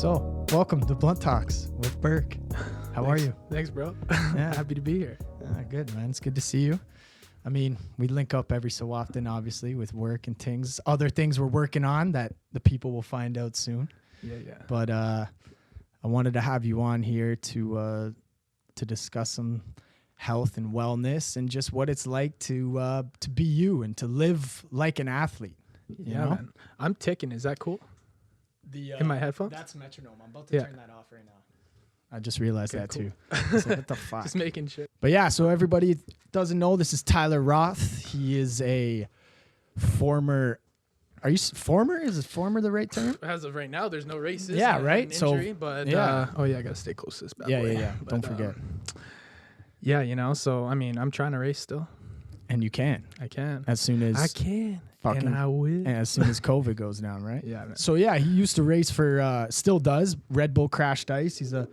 So, welcome to Blunt Talks with Burke. How are you? Thanks, bro. Yeah. Happy to be here. Good, man. It's good to see you. I mean, we link up every so often, obviously, with work and things. Other things we're working on that the people will find out soon. Yeah. But I wanted to have you on here to discuss some health and wellness and just what it's like to be you and to live like an athlete. You know? Man. I'm ticking. Is that cool? In my headphones? That's metronome. I'm about to turn that off right now. I just realized that cool. too. I was like, what the fuck? Just making shit. But yeah, so everybody doesn't know, this is Ty Roth. He is a former. Are you former? Is former the right term? As of right now, there's no races. Yeah, right. Injury, So, but yeah. I gotta stay close to this bad boy. Yeah. But, Don't forget. Yeah, so I mean, I'm trying to race still. And you can. I can. As soon as I can. fucking- And I will. and as soon as COVID goes down, right? Yeah, man. So yeah, he used to race for, still does, RedBull Crashed Ice. He's an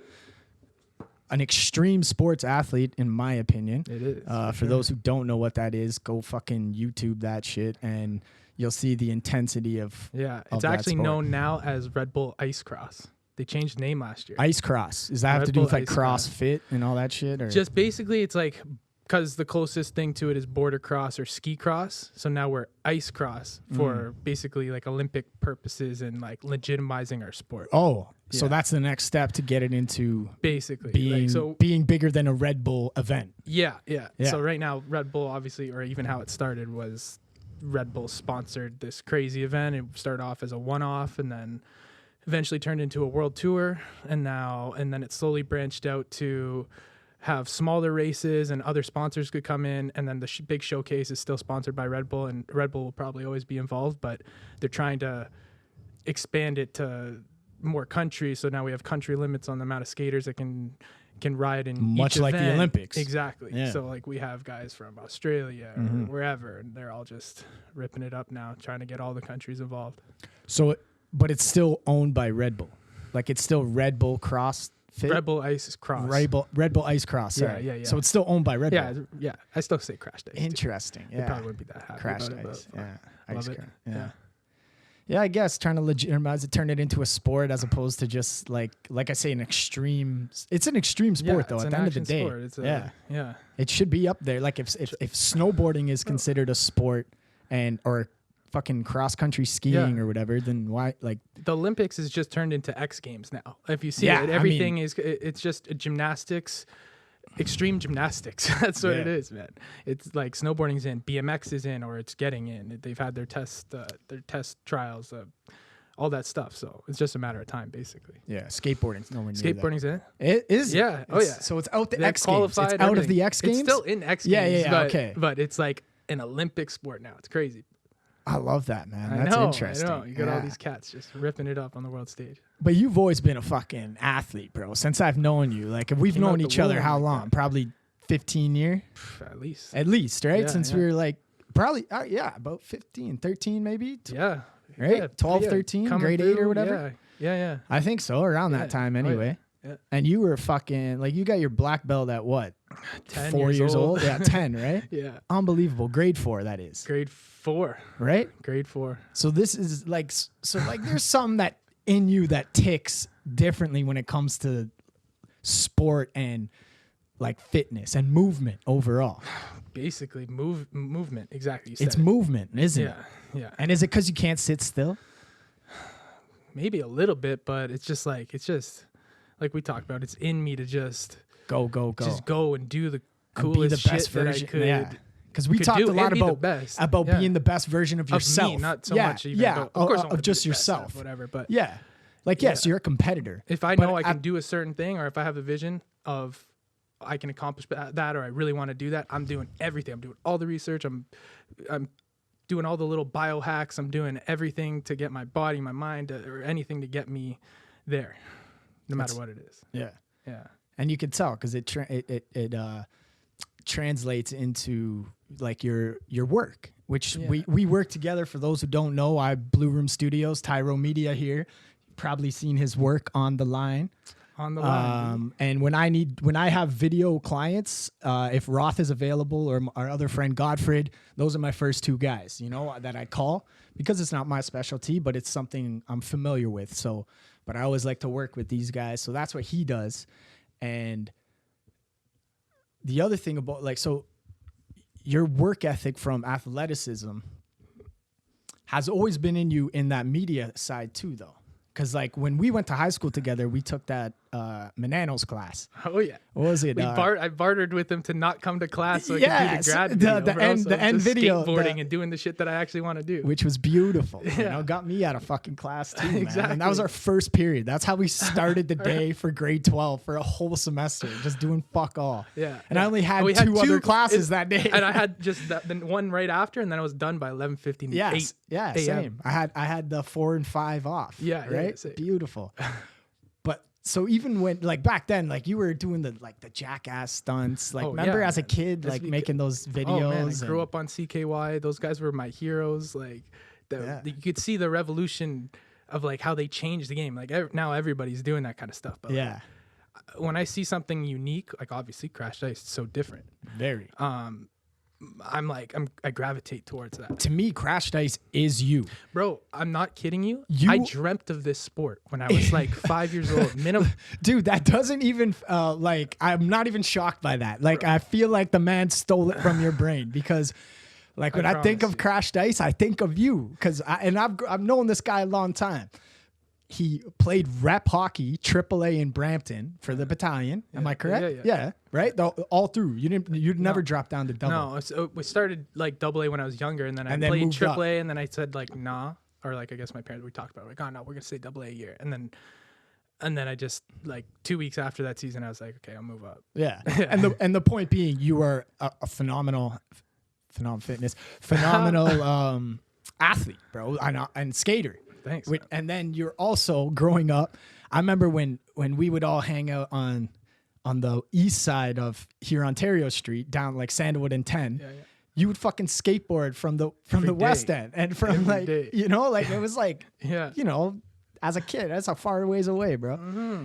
extreme sports athlete, in my opinion. It is. For those who don't know what that is, go fucking YouTube that shit, and you'll see the intensity of Yeah, of it's that actually sport. known now as RedBull Ice Cross. They changed the name last year. Ice Cross. Does that have to Red do Bull with like Ice Cross. CrossFit and all that shit? Or? Just basically, it's like, because the closest thing to it is border cross or ski cross. So now we're ice cross for basically like Olympic purposes and like legitimizing our sport. Oh, so Yeah. that's the next step to get it into Basically. being being bigger than a Red Bull event. Yeah. Yeah. So right now, Red Bull, obviously, or even how it started was Red Bull sponsored this crazy event. It started off as a one-off and then eventually turned into a world tour. And then it slowly branched out to have smaller races and other sponsors could come in. And then the big showcase is still sponsored by Red Bull, and Red Bull will probably always be involved, but they're trying to expand it to more countries. So now we have country limits on the amount of skaters that can ride in Much each like the event. Olympics. Exactly. Yeah. So like we have guys from Australia or wherever, and they're all just ripping it up now, trying to get all the countries involved. So, but it's still owned by Red Bull. Like it's still Red Bull CrossFit. Red Bull Ice Cross. Red Bull Ice Cross. Sorry. Yeah. So it's still owned by Red Bull. Yeah. I still say crashed ice. Interesting. They Yeah. probably wouldn't be that happy Crashed about ice. it, but Yeah. love Ice it. cream. Yeah. Yeah, I guess trying to legitimize it, turn it into a sport as opposed to just like I say, an extreme. It's an extreme sport though. It's At an the end of the action day, sport. It's yeah. it should be up there. Like if snowboarding is considered a sport or fucking cross country skiing or whatever, then why like The Olympics is just turned into X Games now. If you see Yeah, it, I everything it's just gymnastics, extreme gymnastics. That's what it is, man. It's like snowboarding's in, BMX is in, or it's getting in. They've had their test trials, all that stuff. So it's just a matter of time, basically. skateboarding's nowhere near that. Skateboarding's in. It is. Yeah. Oh, yeah. So it's out the They're X Games. It's out qualified, of everything. the X Games. It's still in X Yeah, Games. yeah, But, okay. But it's like an Olympic sport now. It's crazy. I love that, man. I That's know, interesting. I know. You got all Yeah. these cats just ripping it up on the world stage. But you've always been a fucking athlete, bro. Since I've known you, like we've Came out known the each other womb how like long? that. Probably 15 years. At least. Right? Yeah, Since yeah. we were like probably about 15, 13 maybe. Yeah. Right? Yeah, 12, 13, coming grade 8 or through, whatever. Yeah. I think so, around Yeah. that time Oh, yeah. anyway. Yeah. And you were fucking like you got your black belt at what? 10 4 years old? Yeah, 10, right? Yeah. Unbelievable. Grade 4 that is. Grade 4. Right? Grade 4. So this is like there's something that in you that ticks differently when it comes to sport and like fitness and movement overall. Basically, movement. Exactly. You said It's it. movement, isn't it? Yeah. And is it because you can't sit still? Maybe a little bit, but it's just like we talked about. It's in me to just Go. just go and do the And be coolest the best shit that I version. could. Yeah. Because we could talked do a lot and be the about best. being the best version of yourself. Of me, not so yeah, much even. Yeah, Of course, I wanna of be just the best at yourself. whatever. But Yeah. Like, yes, you're a competitor. if I but know I can do a certain thing, or if I have a vision of I can accomplish that, or I really want to do that, I'm doing everything. I'm doing all the research. I'm doing all the little biohacks. I'm doing everything to get my body, my mind, or anything to get me there, no matter what it is. Yeah. Yeah. And you can tell because it translates into like your work, which we work together. For those who don't know, I Blue Room Studios, Tyro Media here. Probably seen his work on the line. On the line. And when I have video clients, if Roth is available or our other friend Godfred, those are my first two guys, that I call because it's not my specialty, but it's something I'm familiar with. So but I always like to work with these guys. So that's what he does. And the other thing about like, so your work ethic from athleticism has always been in you in that media side too, though. Because like when we went to high school together, we took that Menano's class. Oh yeah, what was it? I bartered with him to not come to class so I could do the grad video. The end video, skateboarding and doing the shit that I actually want to do, which was beautiful. Yeah. You know, got me out of fucking class too, man. Exactly. And that was our first period. That's how we started the day for grade 12 for a whole semester, just doing fuck all. Yeah, and I only had we two other classes that day, and I had just the one right after, and then I was done by 11:15. Yes, yeah, same. I had the 4 and 5 off. Yeah, right. Yeah, beautiful. But so even when like back then, like you were doing the jackass stunts, like remember as a kid, like making those videos. Oh man, I grew up on CKY. Those guys were my heroes. Like you could see the revolution of like how they changed the game. Like now everybody's doing that kind of stuff. But yeah, like, when I see something unique, like obviously Crash Ice is so different. Very. I gravitate towards that. To me, Crash Ice is you. Bro, I'm not kidding you. I dreamt of this sport when I was like 5 years old. Minimum. Dude, that doesn't even, like, I'm not even shocked by that. Like, bro. I feel like the man stole it from your brain because, like, when I think of Crash Ice, I think of you. Because I've known this guy a long time. He played rep hockey, AAA in Brampton for the battalion. Am I correct? Yeah. Right? All through. You'd never drop down to double. No, so we started like AA when I was younger, and then I played AAA, and then I said like nah, or like I guess my parents we talked about it, like oh no, we're gonna say AA a year, and then I just like 2 weeks after that season, I was like okay, I'll move up. Yeah, and the point being, you are a phenomenal athlete, bro, and skater. Thanks. And then you're also growing up. I remember when we would all hang out on the east side of here Ontario Street, down like Sandalwood and 10. Yeah. You would fucking skateboard from the West End and from every like day. You know, like it was like you know, as a kid, that's a far ways away, bro. Mm-hmm.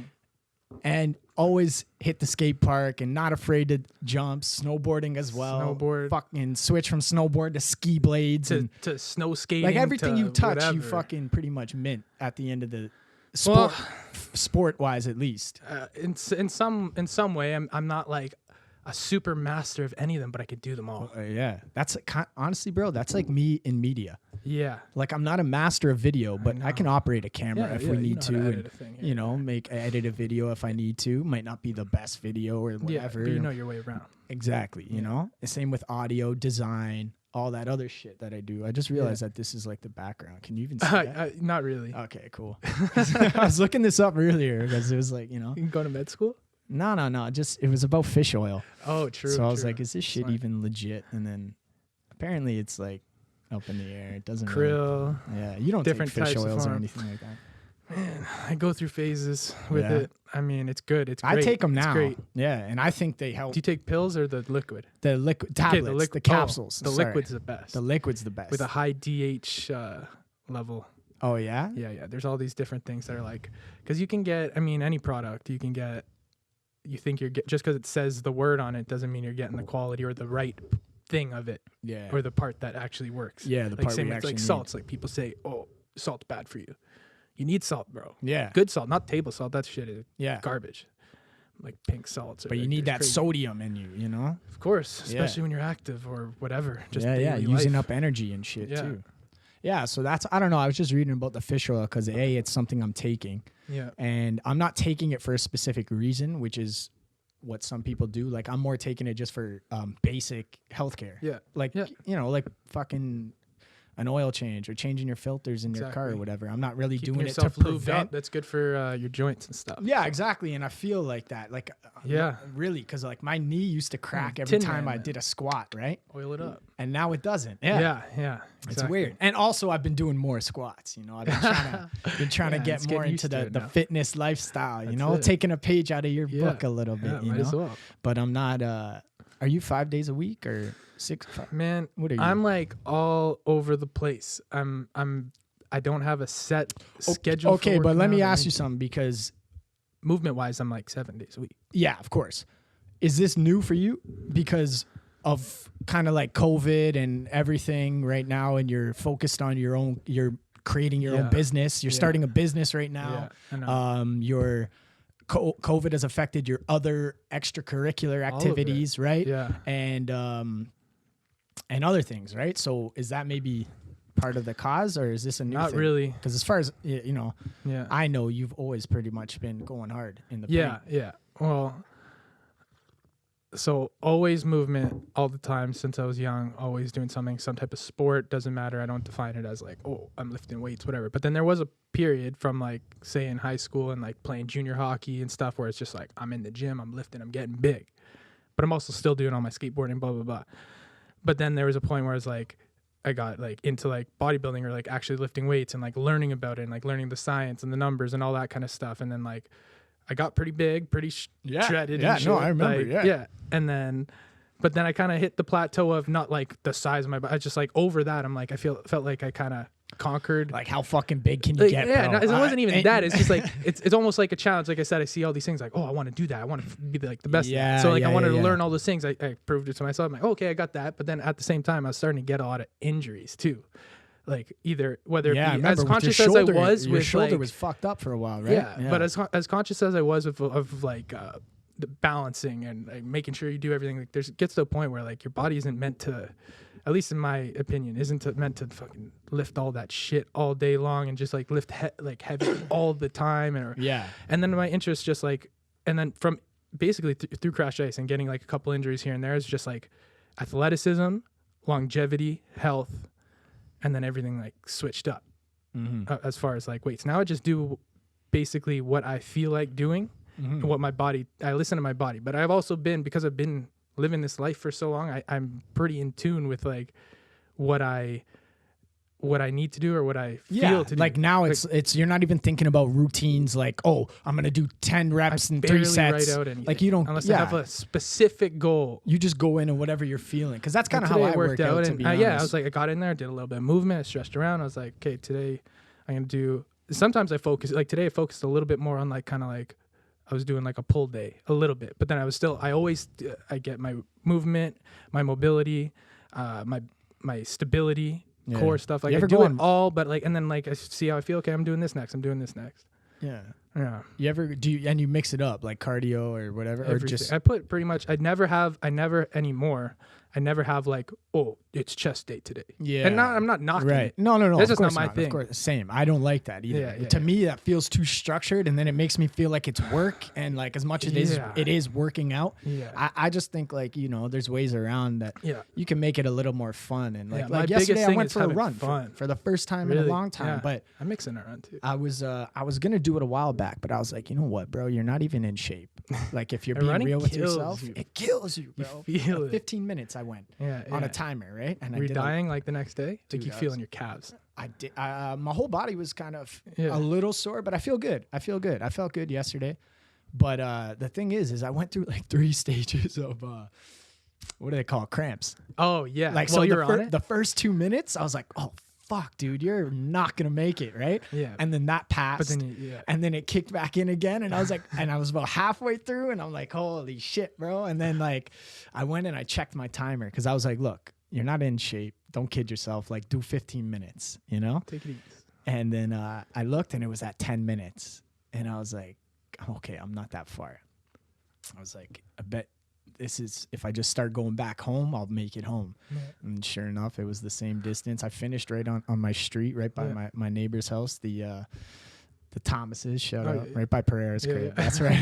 And always hit the skate park and not afraid to jump, snowboarding as well. Fucking switch from snowboard to ski blades to snow skating. Like everything you touch, whatever. You fucking pretty much mint at the end of the sport, sport wise at least. In some way, I'm not like a super master of any of them, but I could do them all. Yeah, that's honestly, bro. That's like me in media. Yeah, like I'm not a master of video, but I can operate a camera if we need to, and you know, edit a video if I need to. Might not be the best video or whatever. Yeah, but you know your way around. Exactly. You know, the same with audio design, all that other shit that I do. I just realized that this is like the background. Can you even see that? Not really. Okay, cool. I was looking this up earlier because it was like, you know, you can go to med school. No. Just it was about fish oil. Oh, true. So I was like, is this shit even legit? And then apparently it's like up in the air. It doesn't. Krill. Yeah, you don't different take fish oils or anything like that. Man, I go through phases with it. I mean, it's good. It's great. I take them now. It's great. Yeah, and I think they help. Do you take pills or the liquid? The liquid tablets. The capsules. The liquid's the best. The liquid's the best. With a high DH level. Oh yeah. Yeah. There's all these different things that are like, because you can get. I mean, any product you can get. You think you're just because it says the word on it doesn't mean you're getting the quality or the right thing of it. Yeah. Or the part that actually works. Yeah, the like part same we with actually like salts. Like people say, oh, salt's bad for you. You need salt, bro. Yeah. Good salt, not table salt. That shit is garbage. Like pink salts. But you need that sodium in you know? Of course, especially when you're active or whatever. Just using up energy and shit too. Yeah, so that's, I don't know, I was just reading about the fish oil because it's something I'm taking. Yeah. And I'm not taking it for a specific reason, which is what some people do. Like I'm more taking it just for basic healthcare. Yeah. Like, you know, like fucking an oil change or changing your filters in your car or whatever. I'm not really doing it to prevent. That's good for your joints and stuff. Yeah, exactly. And I feel like that. Like, really, because like my knee used to crack every time I did a squat, right? Oil it up. And now it doesn't. Yeah. Exactly. It's weird. And also I've been doing more squats, you know. I've been trying to get more into the fitness lifestyle, you know, taking a page out of your book a little bit, you know. As well. But I'm not are you 5 days a week or 6? Man, what are you? I'm like all over the place. I don't have a set schedule. Okay, but let me ask you something, because movement wise, I'm like 7 days a week. Yeah, of course. Is this new for you because of kind of like COVID and everything right now, and you're focused on your creating your own business. You're starting a business right now. Your COVID has affected your other extracurricular activities, right? Yeah. And other things, right? So is that maybe part of the cause, or is this a new thing? Not really. Because as far as, I know you've always pretty much been going hard in the paint. Yeah. Well, so always movement all the time since I was young, always doing something, some type of sport, doesn't matter. I don't define it as like, oh, I'm lifting weights, whatever. But then there was a period from like, say in high school and like playing junior hockey and stuff where it's just like, I'm in the gym, I'm lifting, I'm getting big. But I'm also still doing all my skateboarding, blah, blah, blah. But then there was a point where it's like, I got like into like bodybuilding or like actually lifting weights and like learning about it and like learning the science and the numbers and all that kind of stuff. And then like, I got pretty big, pretty shredded. Yeah, and shit. no, I remember. Like, yeah. And then, but then I kind of hit the plateau of not like the size of my body. I just like over that. I'm like, felt like I kind of conquered. Like, how fucking big can you get, yeah, bro? No, it wasn't even that. It's just like, it's almost like a challenge. Like I said, I see all these things like, oh, I want to do that. I want to be like the best. Yeah. So like, I wanted to learn all those things. I proved it to myself. I'm like, okay, I got that. But then at the same time, I was starting to get a lot of injuries too. Like either whether it be as conscious as I was your with shoulder like, was fucked up for a while, right? Yeah. But as conscious as I was of like the balancing and like, making sure you do everything, like gets to a point where like your body isn't meant to, at least in my opinion, meant to fucking lift all that shit all day long and just like lift heavy all the time and then my interest just like, and then from basically through crash ice and getting like a couple injuries here and there is just like athleticism, longevity, health. And then everything like switched up as far as like weights. Now I just do basically what I feel like doing and what my body, I listen to my body. But I've also been, because I've been living this life for so long, I'm pretty in tune with like what I need to do or what I feel to do. Like now it's you're not even thinking about routines like, oh, I'm going to do 10 reps and 3 sets. Write out anything. Like you don't, unless I have a specific goal. You just go in and whatever you're feeling. Cause that's kind of how I worked out, to be honest. I was like, I got in there, did a little bit of movement, I stretched around. I was like, okay, today I'm going to do, sometimes I focus, like today I focused a little bit more on like kind of like, I was doing like a pull day a little bit, but then I get my movement, my mobility, my stability, core stuff. Like I do it all, but like, and then like I see how I feel. Okay, I'm doing this next. I'm doing this next. Yeah. Yeah. You ever and you mix it up like cardio or whatever, or just I put pretty much. I never anymore. I never have like, oh, it's chest day today. Yeah. And I'm not knocking right. it. No. That's just not my thing. Of course, same. I don't like that either. To me, that feels too structured, and then it makes me feel like it's work. And like as much as it is working out. Yeah. I just think like there's ways around that. Yeah. You can make it a little more fun. And like biggest yesterday, I thing went is for a having run fun. for the first time in a long time. But I'm mixing it around too. I was gonna do it a while back, but I was like, you know what, bro, you're not even in shape. Like if you're being real with yourself, it kills you, bro. You feel it. 15 minutes I went on a timer, right? And were you dying like the next day? Dude, like you feel in your calves? I did. My whole body was kind of a little sore, but I feel good. I felt good yesterday. But the thing is I went through like 3 stages of what do they call it? Cramps. Oh yeah. Like so the first 2 minutes, I was like, oh fuck, dude, you're not gonna make it, right? Yeah. And then that passed, but then and then it kicked back in again, and I was like, and I was about halfway through, and I'm like, holy shit, bro. And then like, I went and I checked my timer because I was like, look, you're not in shape. Don't kid yourself. Like, do 15 minutes, Take it easy. And then I looked, and it was at 10 minutes, and I was like, okay, I'm not that far. I was like, I bet this is, if I just start going back home, I'll make it home. Yeah. And sure enough, it was the same distance. I finished right on my street, right by my neighbor's house, the Thomases, shout out, right by Pereira's crib. That's right,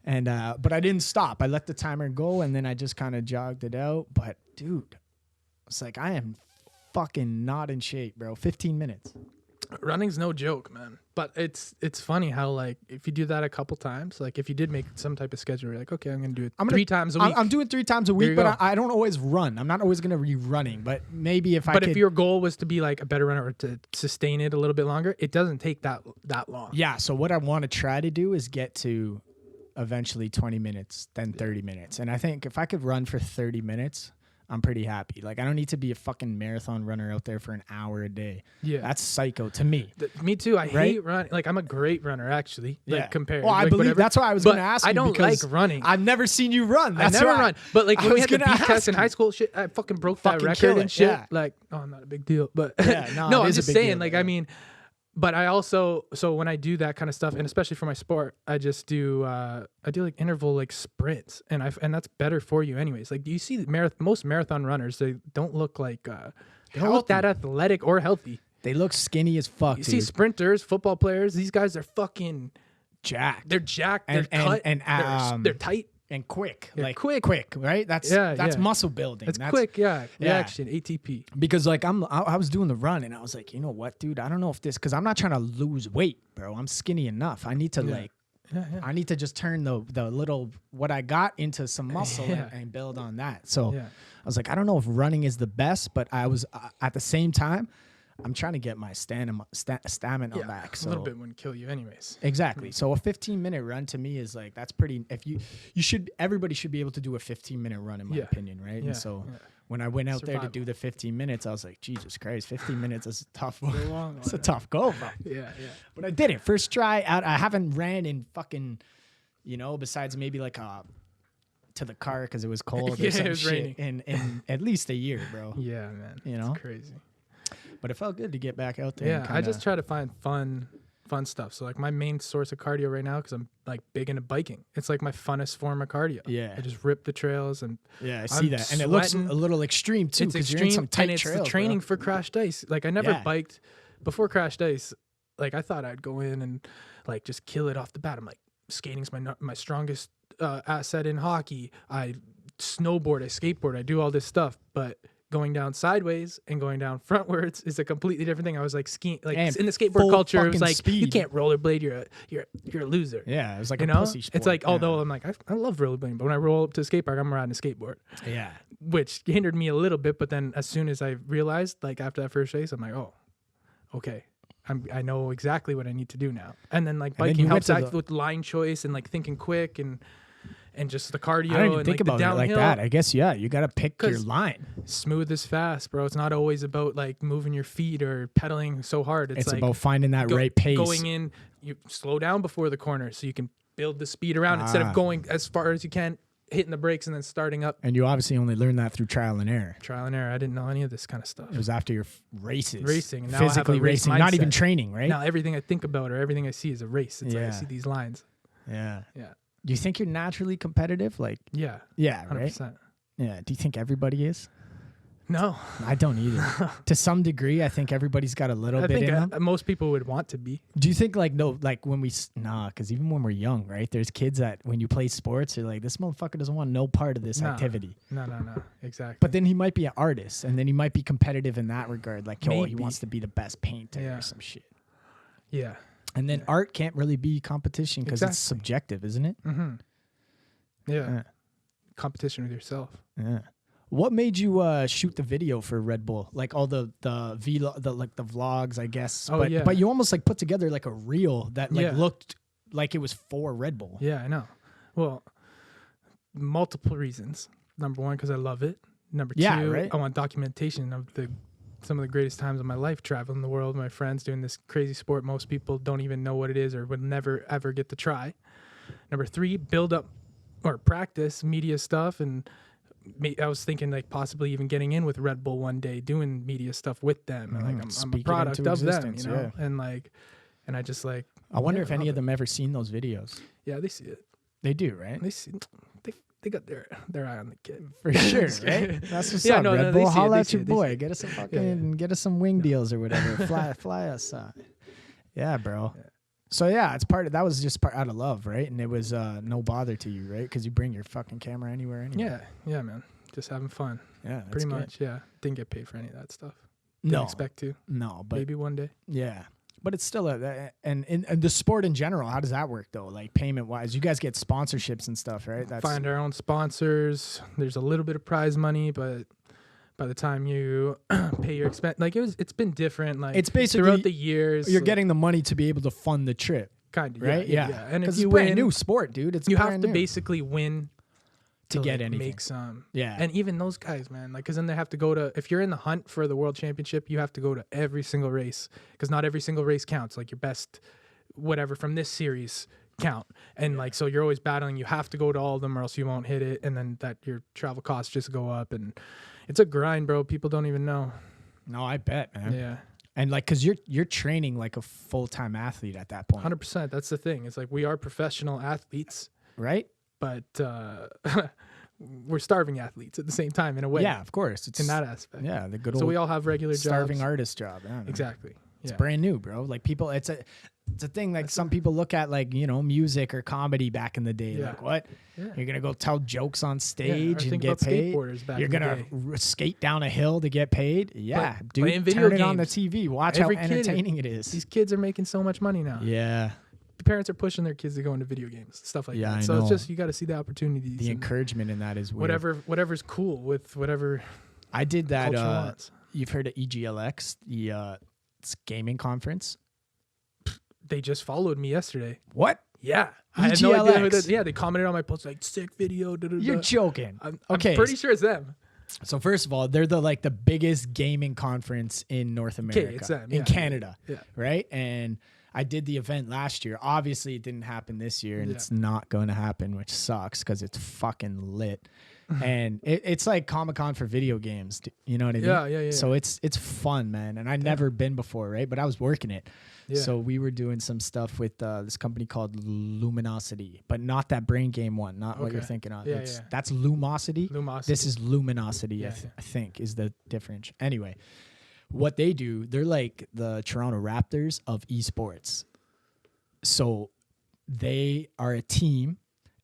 And but I didn't stop. I let the timer go, and then I just kind of jogged it out. But dude, it's like I am fucking not in shape, bro. 15 minutes. Running's no joke, man. But it's funny how like if you do that a couple times, like if you did make some type of schedule, you're like, okay, I'm gonna do it 3 times a week. I'm doing 3 times a week, but I don't always run. I'm not always gonna be running, but maybe if if your goal was to be like a better runner or to sustain it a little bit longer, it doesn't take that long. Yeah. So what I want to try to do is get to eventually 20 minutes, then 30 minutes, and I think if I could run for 30 minutes, I'm pretty happy. Like, I don't need to be a fucking marathon runner out there for an hour a day. Yeah. That's psycho to me. Me too. I hate running. Like, I'm a great runner, actually. Like, compared. Well, I believe that's why I was going to ask you. I don't like running. I've never seen you run. I never run. But, like, when we had the beat test in high school, shit, I fucking broke that record and shit. Yeah. Like, oh, not a big deal. But, yeah, no, I'm just saying, like, I mean, but I also, so when I do that kind of stuff, and especially for my sport, I just do, like interval, like sprints, and that's better for you anyways. Like, do you see most marathon runners, they don't look like, they don't look that athletic or healthy. They look skinny as fuck, You see sprinters, football players, these guys are fucking jacked. They're jacked, they're cut, they're tight. And quick, They're like quick, right? That's muscle building. That's quick, reaction, ATP. Because like I was doing the run and I was like, you know what, dude? I don't know if this, because I'm not trying to lose weight, bro. I'm skinny enough. I need to I need to just turn the little what I got into some muscle and build on that. So I was like, I don't know if running is the best, but I was at the same time, I'm trying to get my stamina back. So a little bit wouldn't kill you anyways. Exactly. So a 15-minute run to me is like, that's pretty, if everybody should be able to do a 15-minute run in my opinion, right? And so when I went out there to do the 15 minutes, I was like, Jesus Christ, 15 minutes is a tough one. It's a tough goal, bro. Yeah. But I did it. First try out. I haven't ran in fucking, besides maybe like to the car because it was cold or some shit in at least a year, bro. Yeah, man. It's crazy. But it felt good to get back out there. Yeah, I just try to find fun stuff. So like my main source of cardio right now, because I'm like big into biking. It's like my funnest form of cardio. Yeah, I just rip the trails and I see that, and it looks a little extreme too because you're in some tight trails. It's the training for crashed ice. Like I never biked before crashed ice. Like I thought I'd go in and like just kill it off the bat. I'm like, skating's my strongest asset in hockey. I snowboard, I skateboard, I do all this stuff, but going down sideways and going down frontwards is a completely different thing. I was like skiing, like in the skateboard culture, it was like you can't rollerblade, you're a loser. Yeah, it was like a pussy sport. It's like although I'm like I love rollerblading, but when I roll up to the skate park, I'm riding a skateboard. Yeah, which hindered me a little bit. But then as soon as I realized, like after that first race, I'm like, oh, okay. I know exactly what I need to do now. And then like biking helps out with line choice and like thinking quick and just the cardio. I don't even and think like about the it like that. I guess, you got to pick your line. Smooth is fast, bro. It's not always about like moving your feet or pedaling so hard. It's like about finding that right pace. Going in, you slow down before the corner so you can build the speed around instead of going as far as you can, hitting the brakes and then starting up. And you obviously only learned that through trial and error. Trial and error. I didn't know any of this kind of stuff. It was after your races. Racing. And now physically I have a race racing, mindset. not even training, right? Now everything I think about or everything I see is a race. It's like I see these lines. Yeah. Yeah. Do you think you're naturally competitive? Like, yeah, right. 100%. Yeah. Do you think everybody is? No, I don't either. To some degree, I think everybody's got a little bit in them. Most people would want to be. Do you think like when because even when we're young, right? There's kids that when you play sports, you're like, this motherfucker doesn't want no part of this activity. No, exactly. But then he might be an artist, and then he might be competitive in that regard. Like, he wants to be the best painter or some shit. Yeah. And then art can't really be competition because it's subjective, isn't it? Mm-hmm. Yeah. Competition with yourself. Yeah. What made you shoot the video for Red Bull? Like all the vlogs, I guess. Oh, but you almost like put together like a reel that looked like it was for Red Bull. Yeah, I know. Well, multiple reasons. Number one, because I love it. Number two, I want documentation of some of the greatest times of my life, traveling the world with my friends, doing this crazy sport most people don't even know what it is or would never, ever get to try. Number three, build up or practice media stuff. And I was thinking like possibly even getting in with Red Bull one day, doing media stuff with them. And like I'm a product of them, you know? And like, and I just like... I wonder if any of them ever seen those videos. Yeah, they see it. They do, right? They see They got their eye on the kid. For sure, right? That's what's up, Red Bull. Holla at your boy. Get us some fucking, get us some wing deals or whatever. Fly us. Yeah, bro. Yeah. So yeah, that was just part out of love, right? And it was no bother to you, right? Because you bring your fucking camera anywhere anyway. Yeah, man. Just having fun. Yeah, pretty much. Yeah, didn't get paid for any of that stuff. Didn't expect to. No, but maybe one day. Yeah. But it's still and the sport in general, how does that work though? Like payment wise, you guys get sponsorships and stuff, right? Find our own sponsors. There's a little bit of prize money, but by the time you pay your expense, like it's been different. Like it's basically throughout the years, you're getting the money to be able to fund the trip, kind of, right? Yeah. And if it's you a brand new sport, dude, you have to basically win to get like, anything. make some. Yeah. And even those guys, man, like, because then they have to go to, if you're in the hunt for the world championship, you have to go to every single race, because not every single race counts. Like your best whatever from this series count. And like, so you're always battling. You have to go to all of them or else you won't hit it. And then that your travel costs just go up. And it's a grind, bro. People don't even know. No, I bet, man. Yeah. And like, cause you're training like a full-time athlete at that point. 100%. That's the thing. It's like we are professional athletes, right? But we're starving athletes at the same time in a way. Yeah, of course. It's in that aspect. Yeah, the good so old we all have regular starving jobs. artist job. Yeah, Exactly. It's Yeah. brand new, bro. Like people, it's a thing. Like some people look at like, you know, music or comedy back in the day. Yeah. Like what? Yeah. You're gonna go tell jokes on Yeah, or stage and think get about paid. skateboarders back You're in the gonna day. skate down a hill to get paid. Yeah, playing dude. video Turn it on the games. TV. Watch Every how kid- entertaining it is. These kids are making so much money now. Yeah, The parents are pushing their kids to go into video games, stuff like Yeah, that. I So it's know. just, you got to see the opportunities. the and encouragement in that is weird. whatever's cool with whatever I did that. culture wants. You've heard of EGLX, the it's gaming conference. They just followed me yesterday. What? Yeah. I had no idea who EGLX. that. Yeah, they commented on my post like sick video. Da, da, You're da. joking. I'm Okay. pretty sure it's them. So first of all, they're the biggest gaming conference in North America, it's them, in yeah. Canada, Yeah. right? And I did the event last year. Obviously, it didn't happen this year, and Yeah. it's not going to happen, which sucks because it's fucking lit. And it's like Comic-Con for video games. You know what I mean? Yeah. So it's fun, man. And I'd never been before, right? But I was working it. Yeah. So we were doing some stuff with this company called Luminosity, but not that brain game one, not what you're Okay. thinking of. Yeah, yeah. That's Lumosity. Lumosity. This is Luminosity, Yeah, I think, is the difference. Anyway, what they do, they're like the Toronto Raptors of esports. So they are a team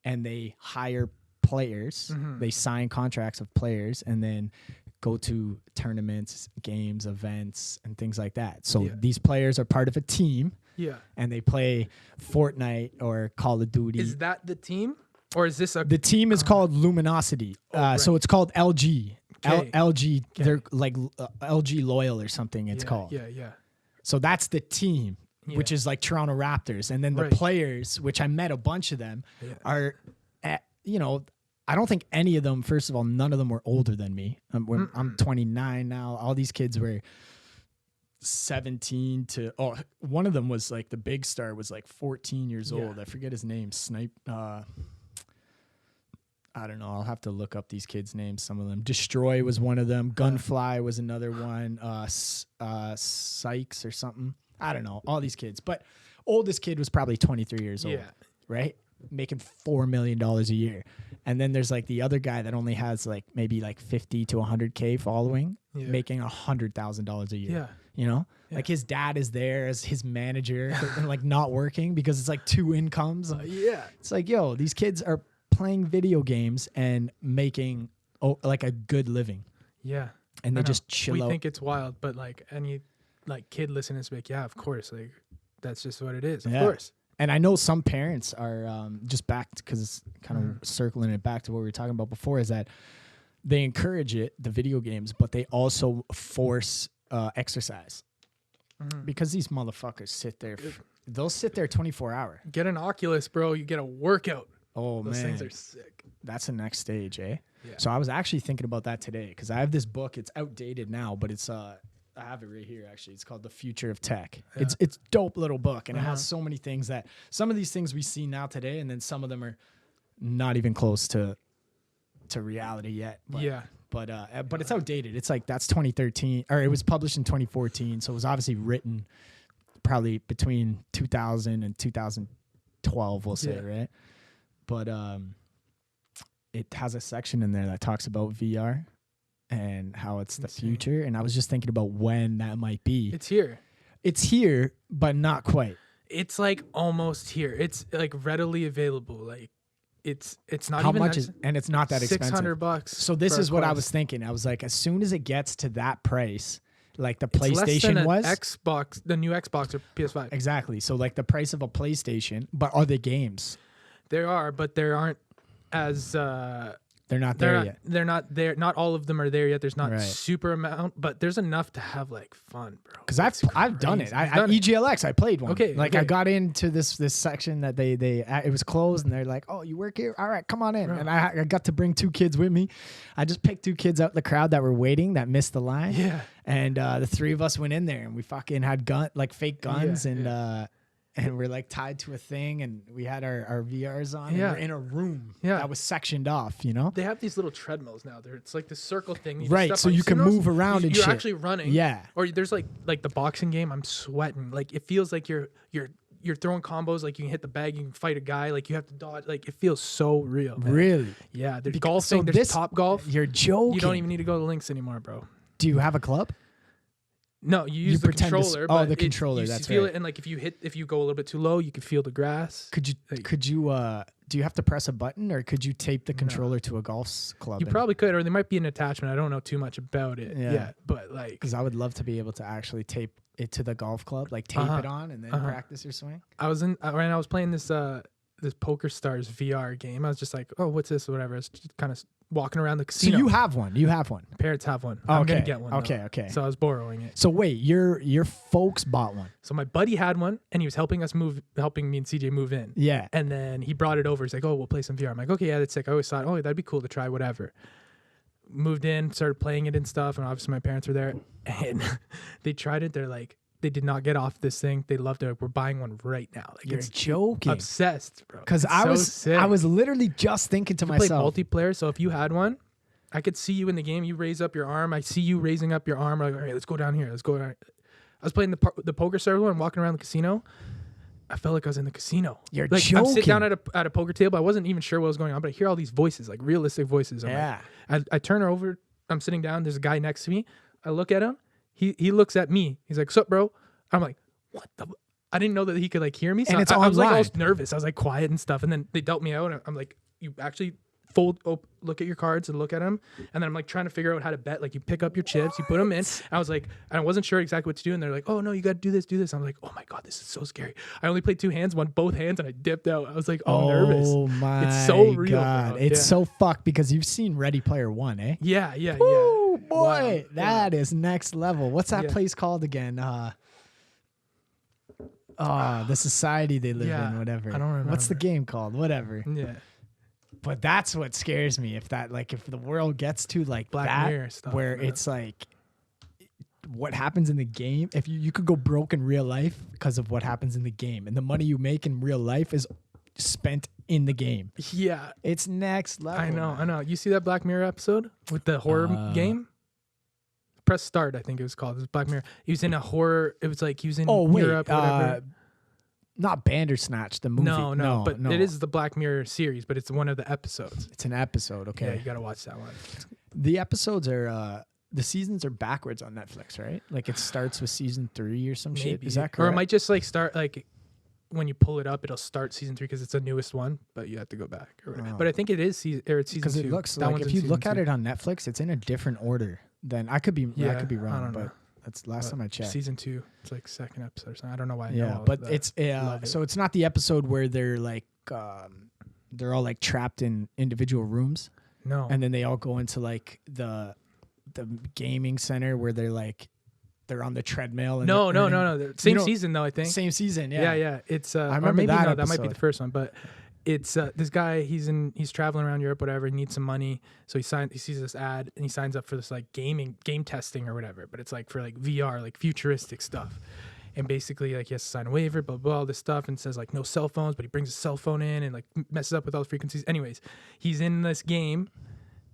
and they hire players. Mhm. They sign contracts of players and then go to tournaments, games, events, and things like that. So Yeah. these players are part of a team Yeah. and they play Fortnite or Call of Duty. Is that the team? Or is this a The team is called Luminosity. So right. it's called LG. Okay. LG, Okay. they're like LG Loyal or something it's yeah, called. Yeah. So that's the team, Yeah. which is like Toronto Raptors. And then the Right. players, which I met a bunch of them, Yeah. are, I don't think any of them, first of all, none of them were older than me. I'm 29 now. All these kids were 17 to, one of them was like the big star was like 14 years Yeah. old. I forget his name. I don't know. I'll have to look up these kids' names. Some of them. Destroy was one of them. Gunfly was another one. Sykes or something. I don't know. All these kids. But oldest kid was probably 23 years old. Yeah. Right? Making $4 million a year. And then there's like the other guy that only has like maybe like 50 to 100K following, Yeah. making $100,000 a year. Yeah. You know? Yeah. Like his dad is there as his manager and like not working because it's like two incomes. Yeah. It's like, yo, these kids are playing video games and making like a good living, Yeah. and they I know. just chill We out. think it's wild, but like any like kid listening to like, yeah, of course, like that's just what it is. Of Yeah. course. And I know some parents are just back because it's kind of circling it back to what we were talking about before, is that they encourage the video games, but they also force exercise because these motherfuckers sit there. They'll sit there 24-hour. Get an Oculus, bro. You get a workout. Oh, Those man. things are sick. That's the next stage, eh? Yeah. So I was actually thinking about that today because I have this book. It's outdated now, but it's I have it right here actually. It's called The Future of Tech. Yeah. It's dope little book, and it has so many things that some of these things we see now today, and then some of them are not even close to reality yet. But, Yeah. but it's outdated. It's like that's 2013, or it was published in 2014, so it was obviously written probably between 2000 and 2012, we'll say, Yeah. right? But it has a section in there that talks about VR and how it's the Insane. future. And I was just thinking about when that might be. It's here. It's here, but not quite. It's like almost here. It's like readily available. Like it's not How even much that- is, and it's not that expensive. $600. So this for a is what I Quest. was thinking. I was like, as soon as it gets to that price, like the It's less than PlayStation an was. Xbox, the new Xbox or PS5. Exactly. So like the price of a PlayStation, but are the games? There are, but there aren't as They're not there yet. They're not there. Not all of them are there yet. There's not Right. super amount, but there's enough to have like fun, bro. Because I've done it. I EGLX. I played one. Okay, Like I got into this section that they it was closed, and they're like, "Oh, you work here? All right, come on in." Bro. And I got to bring 2 kids with me. I just picked 2 kids out in the crowd that were waiting, that missed the line. Yeah. And the 3 of us went in there, and we fucking had fake guns, and we're like tied to a thing, and we had our VRs on. Yeah. And we're in a room Yeah. that was sectioned off. You know. They have these little treadmills now. It's like this circle thing. Right, so you can move around and you're shit. actually running. Yeah. Or there's like the boxing game. I'm sweating. Like it feels like you're throwing combos. Like you can hit the bag. You can fight a guy. Like you have to dodge. Like it feels so real. Man. Really? Yeah. There's golfing. So There's Top Golf. You're joking. You don't even need to go to the links anymore, bro. Do you have a club? No, you use the pretend to controller. oh, but the controller. You That's feel right. it, and like if you go a little bit too low, you can feel the grass. Could you do you have to press a button, or could you tape the controller to a golf club? You probably could, or there might be an attachment. I don't know too much about it yet, but like, because I would love to be able to actually tape it to the golf club, like tape it on and then practice your swing. I was playing this Poker Stars VR game. I was just like, oh, what's this or whatever. It's just kind of walking around the casino. So you have one. My parents have one. I'm gonna get one. Okay. So I was borrowing it. So wait, your folks bought one. So my buddy had one, and he was helping me and CJ move in. Yeah. And then he brought it over. He's like, oh, we'll play some VR. I'm like, okay, yeah, that's sick. I always thought, oh, that'd be cool to try, whatever. Moved in, started playing it and stuff, and obviously my parents were there, and they tried it. They're like, they did not get off this thing. They loved it. We're buying one right now. Like, You're joking. Obsessed, bro. Because I was literally just thinking to myself. Play multiplayer, so if you had one, I could see you in the game. You raise up your arm. I see you raising up your arm. Like, all right, let's go down here. Let's go down. I was playing the Poker Stars one, walking around the casino. I felt like I was in the casino. You're like, joking. I'm sitting down at a poker table. I wasn't even sure what was going on, but I hear all these voices, like realistic voices. I turn over. I'm sitting down. There's a guy next to me. I look at him. He looks at me. He's like, "Sup, bro?" I'm like, "What the?" I didn't know that he could like hear me. So and it's I was like all online. nervous. I was like quiet and stuff. And then they dealt me out. And I'm like, "You actually look at your cards and look at them." And then I'm like trying to figure out how to bet. Like you pick up your chips, you put them in. I was like, I wasn't sure exactly what to do. And they're like, "Oh no, you got to do this." I'm like, "Oh my God, this is so scary." I only played 2 hands, won both hands, and I dipped out. I was like, nervous. Oh my It's so real, God. bro. It's so fucked because you've seen Ready Player One, eh? Yeah. Woo, boy, Wow. that is next level. What's that place called again? The society they live in, whatever. I don't remember. What's the game called? Whatever. Yeah. But that's what scares me. If the world gets to like Black that, Mirror stuff, where it's like what happens in the game, if you could go broke in real life because of what happens in the game, and the money you make in real life is spent in the game. Yeah. It's next level. I know. You see that Black Mirror episode with the horror game? Press start, I think it was called. It was Black Mirror. He was in a horror. It was like he was in Europe or whatever. Not Bandersnatch, the movie. No, but it is the Black Mirror series, but it's one of the episodes. It's an episode, okay. Yeah, you got to watch that one. The episodes are, the seasons are backwards on Netflix, right? Like it starts with season 3 or some shit. Is that correct? Or it might just like start like when you pull it up, it'll start season 3 because it's the newest one, but you have to go back. But I think it is season 2. Because it looks like if you look at it on Netflix, it's in a different order. Then I could be wrong, but that's last time I checked. Season 2, it's like second episode or something. I don't know why. But it's so it's not the episode where they're like they're all like trapped in individual rooms. No. And then they all go into like the gaming center where they're on the treadmill. And no. Same season though, I think. Same season, yeah. Yeah. It's I remember that might be the first one, but it's this guy. He's traveling around Europe, whatever. He needs some money, so he sees this ad and he signs up for this like game testing or whatever. But it's like for like VR, like futuristic stuff. And basically, like he has to sign a waiver, blah blah, all this stuff, and says like no cell phones. But he brings his cell phone in and like messes up with all the frequencies. Anyways, he's in this game.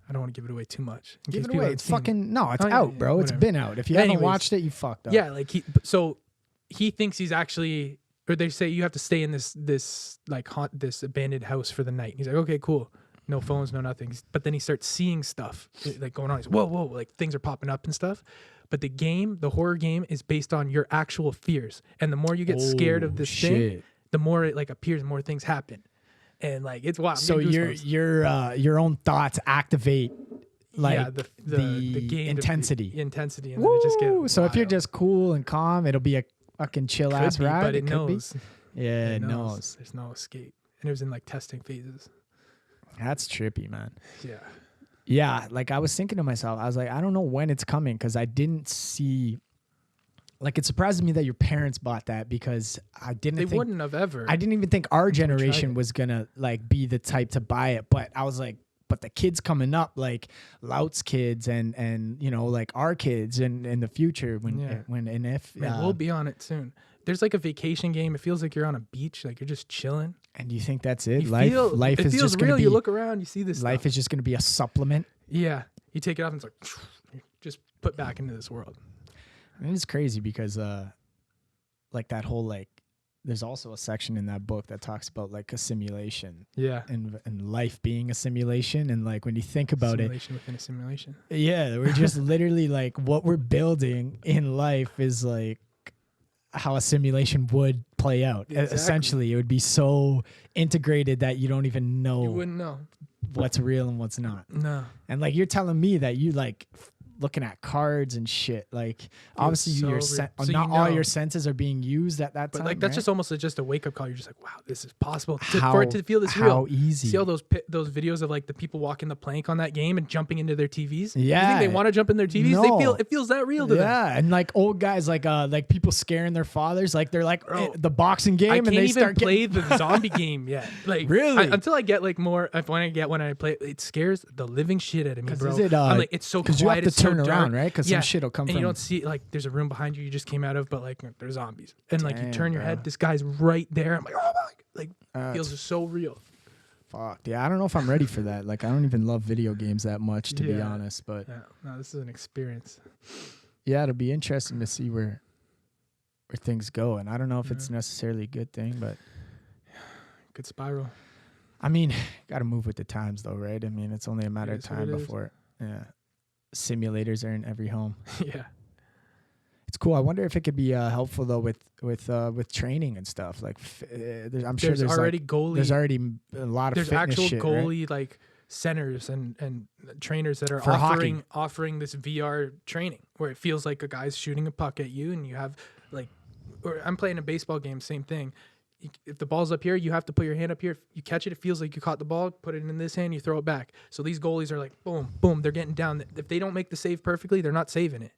I don't want to give it away too much. Give it away. It's fucking it's out, bro. It's been out. If you haven't watched it, you fucked up. Yeah, like he thinks he's actually. Or they say you have to stay in this abandoned house for the night. He's like, okay, cool. No phones, no nothing. But then he starts seeing stuff like going on. He's like, whoa, like things are popping up and stuff. But the horror game is based on your actual fears. And the more you get scared of this thing, the more it like appears, more things happen. And like it's wild. So your own thoughts activate like the game intensity. Intensity. And then it just gets so if you're just cool and calm, it'll be a fucking chill ass ride. But it knows. Yeah, it knows. There's no escape. And it was in like testing phases. That's trippy, man. Yeah. Yeah, like I was thinking to myself, I was like, I don't know when it's coming because I didn't see. Like it surprises me that your parents bought that because I didn't. They think, wouldn't have ever. I didn't even think our until we tried generation it. was gonna like be the type to buy it. But I was like, but the kids coming up, like Lout's kids and you know like our kids in the future when Yeah. when and if Man, we'll be on it soon. There's like a vacation game. It feels like you're on a beach, like you're just chilling. and you think that's it. You Life it is feels just gonna real. be You look around, you see this life stuff. is just gonna be a supplement. Yeah, you take it off and it's like you're just put back into this world. And it's crazy because like that whole like there's also a section in that book that talks about like a simulation Yeah, and life being a simulation and like when you think about simulation within a simulation. it, yeah, we're just literally like what we're building in life is like how a simulation would play out. Exactly. Essentially, it would be so integrated that you don't even You know wouldn't know. what's real and what's not. No, And like you're telling me that you like looking at cards and shit. Like obviously so your real. So not you all know. your senses are being used at that but time. like that's right? just almost just a wake up call. You're just like, wow, this is possible. how, For it to feel this how real. easy. See all those videos of like the people walking the plank on that game and jumping into their TVs? You Yeah. think they want to jump in their TVs? No. It feels that real to them. Yeah, and like old guys, like people scaring their fathers, like they're like Bro, the boxing game, I and can't they even start play getting, the zombie game yet. Like Really? until I get like more. When I play, it scares the living shit out of me, 'Cause bro. is it, I'm like, it's so quiet. because you have to it's so turn dark. around, right? Because Yeah. some shit will come And from. you don't see like there's a room behind you just came out of, but like there's zombies, and like you Damn, turn your bro. head, this guy's right there. I'm like, oh my, like That's feels so real. fucked. Yeah, I don't know if I'm ready for that. Like, I don't even love video games that much, to be Yeah. honest. But Yeah, no, this is an experience. yeah, it'll be interesting to see where things go. And I don't know if it's Yeah. necessarily a good thing, but Good spiral. I mean, got to move with the times, though, right? I mean, it's only a matter of is what time it is. before simulators are in every home. Yeah. It's cool. I wonder if it could be helpful though with training and stuff. Like, I'm sure There's already like, goalie. there's already a lot of There's fitness actual shit, right? goalie like centers and trainers that are For hockey. offering this VR training where it feels like a guy's shooting a puck at you and you have like, or I'm playing a baseball game, same thing. If the ball's up here, you have to put your hand up here. If you catch it, it feels like you caught the ball. Put it in this hand, you throw it back. So these goalies are like, boom, boom. They're getting down. If they don't make the save perfectly, they're not saving it.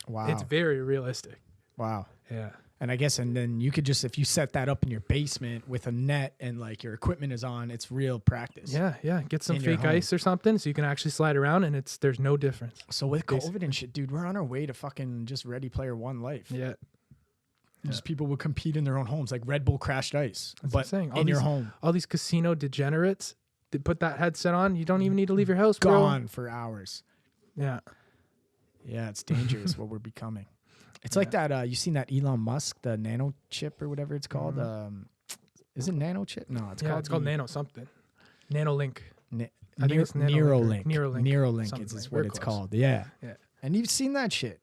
Wow. It's very realistic. Wow. Yeah. And I guess, and then you could just, if you set that up in your basement with a net and like your equipment is on, it's real practice. Yeah, yeah. Get some In your fake home. ice or something so you can actually slide around and there's no difference. So with Basically. COVID and shit, dude, we're on our way to fucking just Ready Player One life. Yeah. Just people would compete in their own homes, like Red Bull Crashed Ice, That's what but I'm saying. in your home, All these casino degenerates, they put that headset on. You don't even need to leave your house, bro. gone for hours. Yeah. Yeah, it's dangerous what we're becoming. It's like that. You seen that Elon Musk, the nano chip or whatever it's called? Is it nano chip? No, it's called. It's called the Nano something. Nano Link. Ne- I think it's Neuralink. Neuralink. Neuralink. Neuralink Something is like- what we're it's close. called. Yeah. Yeah. And you've seen that shit.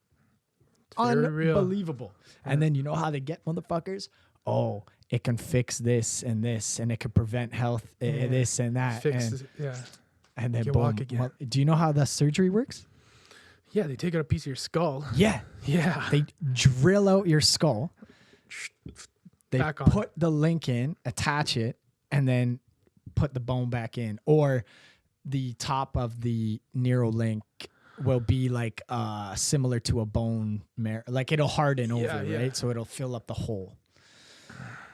Very real. Unbelievable. And then you know how they get motherfuckers? Oh, it can fix this, and it can prevent health, Yeah. this and that. Fixes, and, yeah. and then You boom. walk again. Well, do you know how the surgery works? Yeah, they take out a piece of your skull. Yeah. Yeah. They drill out your skull. They Back on. put the link in, attach it, and then put the bone back in. Or the top of the Neuralink will be like similar to a bone marrow. Like it'll harden over, yeah. right? So it'll fill up the hole.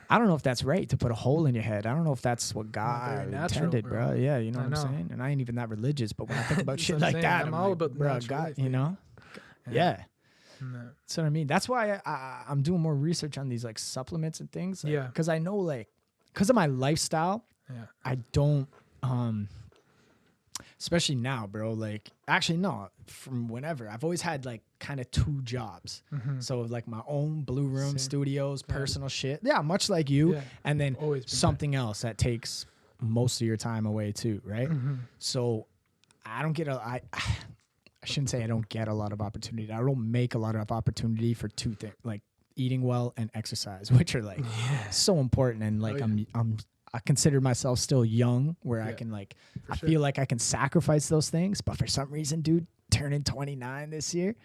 I don't know if that's right to put a hole in your head. I don't know if that's what God very natural, intended, bro. Yeah, you know I what I'm know. saying? And I ain't even that religious, but when I think about That's shit what I'm like saying. that, I'm I'm all like, about bro, natural God, life, you baby. know? Yeah. Yeah. No. That's what I mean. That's why I'm doing more research on these like supplements and things. Like, Yeah. Because I know like, because of my lifestyle, Yeah. I don't, especially now, bro. Like, actually, no, from whenever. I've always had like kind of 2 jobs. So like my own Blue Room Same. studios, Yeah. personal shit. Yeah, much like you. Yeah. And then Always been something else that takes most of your time away too, right? So I don't get I shouldn't say I don't get a lot of opportunity. I don't make a lot of opportunity for 2 things, like eating well and exercise, which are like so important. And like I consider myself still young, where I Yeah, can like for I sure. feel like I can sacrifice those things. But for some reason, dude, turning 29 this year,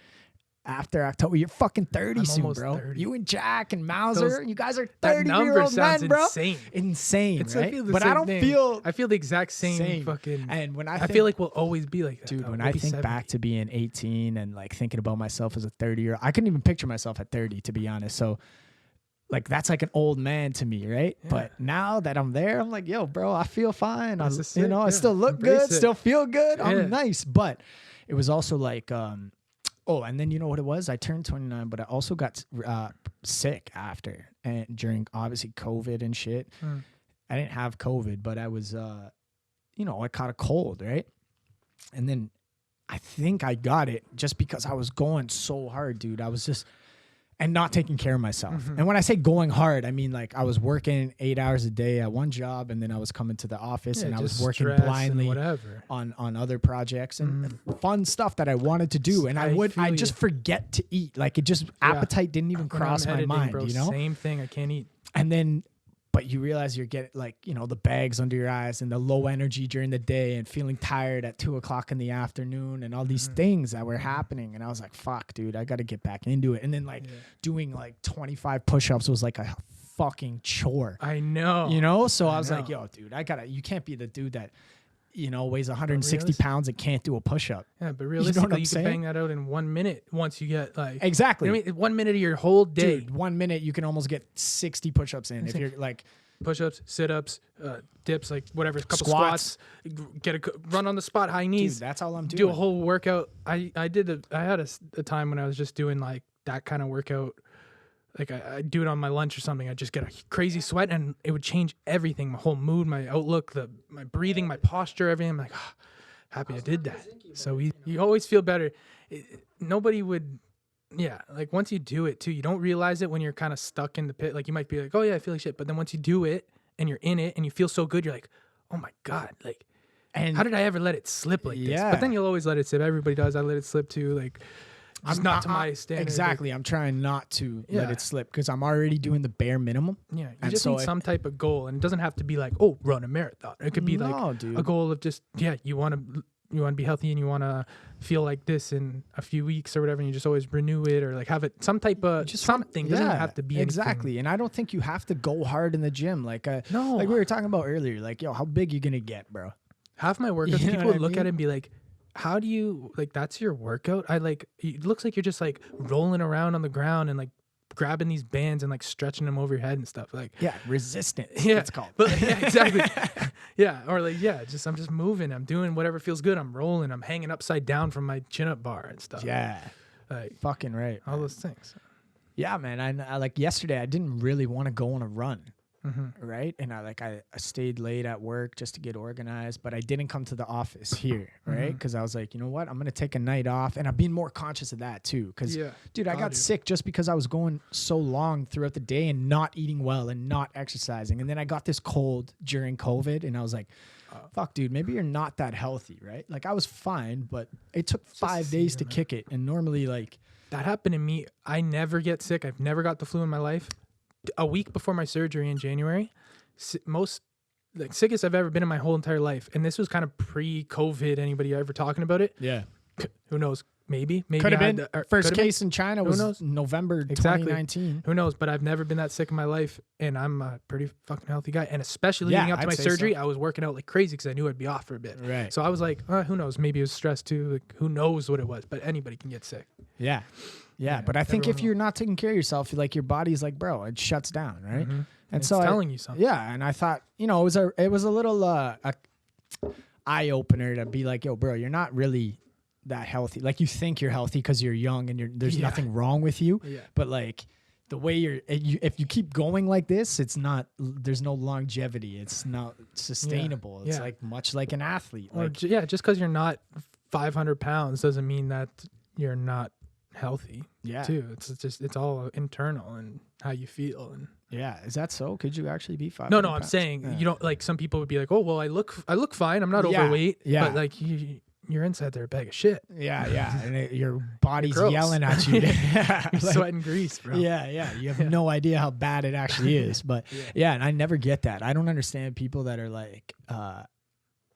after October. You're fucking 30 I'm soon, almost bro. 30. You and Jack and Mauser, you guys are That 30 number year old sounds men, bro. insane. Insane, It's right? I feel the But same I don't thing. feel I feel the exact same fucking. And when I feel like we'll always be like that. dude, though. when We'll I be think 70. back to being 18 and like thinking about myself as a 30-year-old, I couldn't even picture myself at 30, to be honest. So like that's like an old man to me, right? Yeah. But now that I'm there, I'm like, yo, bro, I feel fine. I That's sick, I yeah. still look Embrace good, it. still feel good. Yeah. I'm nice. But it was also like, oh, and then you know what it was? I turned 29, but I also got sick after and during obviously COVID and shit. I didn't have COVID, but I was, I caught a cold, right? And then I think I got it just because I was going so hard, dude. I was just, and not taking care of myself. And when I say going hard, I mean like I was working 8 hours a day at one job, and then I was coming to the office and I was working blindly on other projects and fun stuff that I wanted to do. And I just forget to eat. Like it just, appetite didn't even cross my mind, bro, you know? Same thing. I can't eat. And then, but you realize you're getting like, the bags under your eyes and the low energy during the day and feeling tired at 2:00 in the afternoon and all these things that were happening. And I was like, fuck, dude, I got to get back into it. And then like doing like 25 push-ups was like a fucking chore. I know. So I was like, yo, dude, you can't be the dude that, weighs 160 pounds and can't do a push-up. Yeah, but realistically, you can bang that out in 1 minute once you get like... Exactly. You know what I mean? 1 minute of your whole day. Dude, 1 minute, you can almost get 60 push-ups in. If you're like... Push-ups, sit-ups, dips, like whatever, a couple squats, run on the spot, high knees. Dude, that's all I'm doing. Do a whole workout. I had a time when I was just doing like that kind of workout. Like I do it on my lunch or something. I just get a crazy sweat and it would change everything, my whole mood, my outlook, my breathing, my posture, everything. I'm like, happy I did that. So you always feel better. Nobody would, like once you do it too, you don't realize it when you're kind of stuck in the pit. Like you might be like, oh yeah, I feel like shit. But then once you do it and you're in it and you feel so good, you're like, oh my God, like, and how did I ever let it slip like this? But then you'll always let it slip. Everybody does. I let it slip too. Like, just not to my standard. Exactly. I'm trying not to let it slip because I'm already doing the bare minimum. Yeah. You just need some type of goal. And it doesn't have to be like, oh, run a marathon. It could be like a goal of just, you want to be healthy and you want to feel like this in a few weeks or whatever. And you just always renew it or like have it some type of something. Doesn't have to be exactly. anything. And I don't think you have to go hard in the gym. Like, no. Like we were talking about earlier, like, yo, how big you going to get, bro? Half my workouts, people would look at it and be like, how do you, like, that's your workout? It looks like you're just like rolling around on the ground and like grabbing these bands and like stretching them over your head and stuff. Like, resistance. Yeah, it's called. But exactly. Or like, I'm just moving. I'm doing whatever feels good. I'm rolling. I'm hanging upside down from my chin up bar and stuff. Yeah. Like, fucking right. All those things. Yeah, man. I like yesterday, I didn't really want to go on a run. Right. And I stayed late at work just to get organized, but I didn't come to the office here. Right. Because I was like, you know what? I'm going to take a night off. And I'm being more conscious of that too. Because, dude, I got sick just because I was going so long throughout the day and not eating well and not exercising. And then I got this cold during COVID and I was like, fuck, dude, maybe you're not that healthy. Right. Like I was fine, but it took 5 days to kick it. And normally like that happened to me. I never get sick. I've never got the flu in my life. A week before my surgery in January, sickest I've ever been in my whole entire life. And this was kind of pre-COVID. Anybody ever talking about it? Yeah. Who knows? Maybe could have been. First case in China was November 2019. Who knows? But I've never been that sick in my life, and I'm a pretty fucking healthy guy. And especially leading up to my surgery, I was working out like crazy because I knew I'd be off for a bit. Right. So I was like, who knows? Maybe it was stress too. Like, who knows what it was? But anybody can get sick. Yeah, but I think if you're not taking care of yourself, like your body's like, bro, it shuts down, right? And it's so telling you something. Yeah, and I thought, it was a little eye opener to be like, yo, bro, you're not really that healthy. Like you think you're healthy because you're young and there's nothing wrong with you. Yeah. But like the way if you keep going like this, there's no longevity. It's not sustainable. It's like much like an athlete. Or just because you're not 500 pounds doesn't mean that you're not healthy. Too. It's all internal and how you feel. And is that so? Could you actually be 500 No, I'm saying you don't, like, some people would be like, oh well, I look fine, I'm not overweight. But like your inside they're a bag of shit. And your body's yelling at you. You're sweating grease, bro. You have no idea how bad it actually is. But and I never get that. I don't understand people that are like I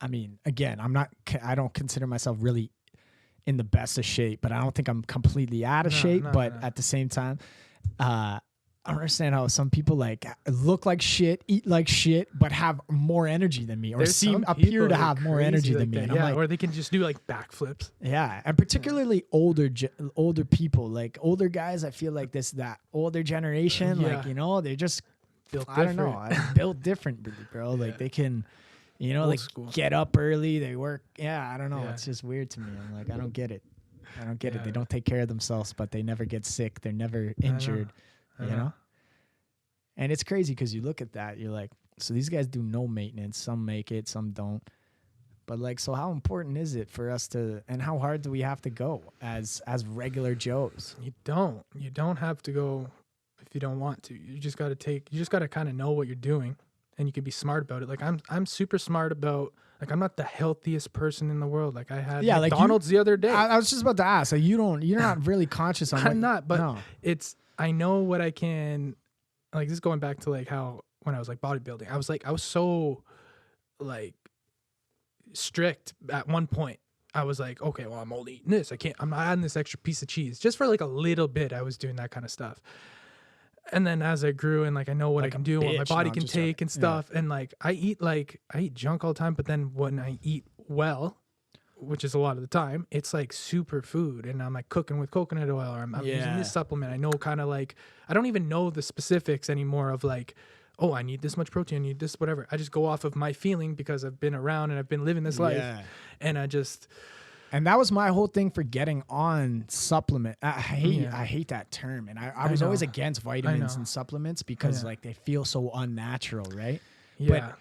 mean, again, I don't consider myself really in the best of shape, but I don't think I'm completely out of shape. But at the same time, I don't understand how some people like look like shit, eat like shit, but have more energy than me, or appear to have more energy than me. And yeah, I'm like, or they can just do like backflips. Yeah, and particularly older people, like older guys. I feel like that older generation, like they're just built built differently, bro. Like they can, Old like school. get up early. They work. Yeah, I don't know. It's just weird to me. I'm like, I don't get it. It. They don't take care of themselves, but they never get sick. They're never injured. You know? And it's crazy because you look at that, you're like, so these guys do no maintenance. Some make it, some don't. But like, so how important is it for us to, and how hard do we have to go as regular Joes? You don't have to go if you don't want to. You just got to kind of know what you're doing, and you can be smart about it. Like I'm super smart about, like, I'm not the healthiest person in the world. Like I had McDonald's the other day. I was just about to ask, like you're not really conscious on I'm not, but I know what I can, like this is going back to like how, when I was like bodybuilding, I was so like strict at one point. I was like, okay, well, I'm only eating this. I'm not adding this extra piece of cheese. Just for like a little bit, I was doing that kind of stuff. And then as I grew and like I know what I can do, what my body can take and stuff, and like I eat junk all the time, but then when I eat well, which is a lot of the time, it's like super food, and I'm like cooking with coconut oil, or I'm using this supplement. I know kind of like, I don't even know the specifics anymore of like, oh, I need this much protein, I need this, whatever. I just go off of my feeling because I've been around and I've been living this life. And and that was my whole thing for getting on supplement. I hate that term. And I was always against vitamins and supplements because like they feel so unnatural, right? Yeah. But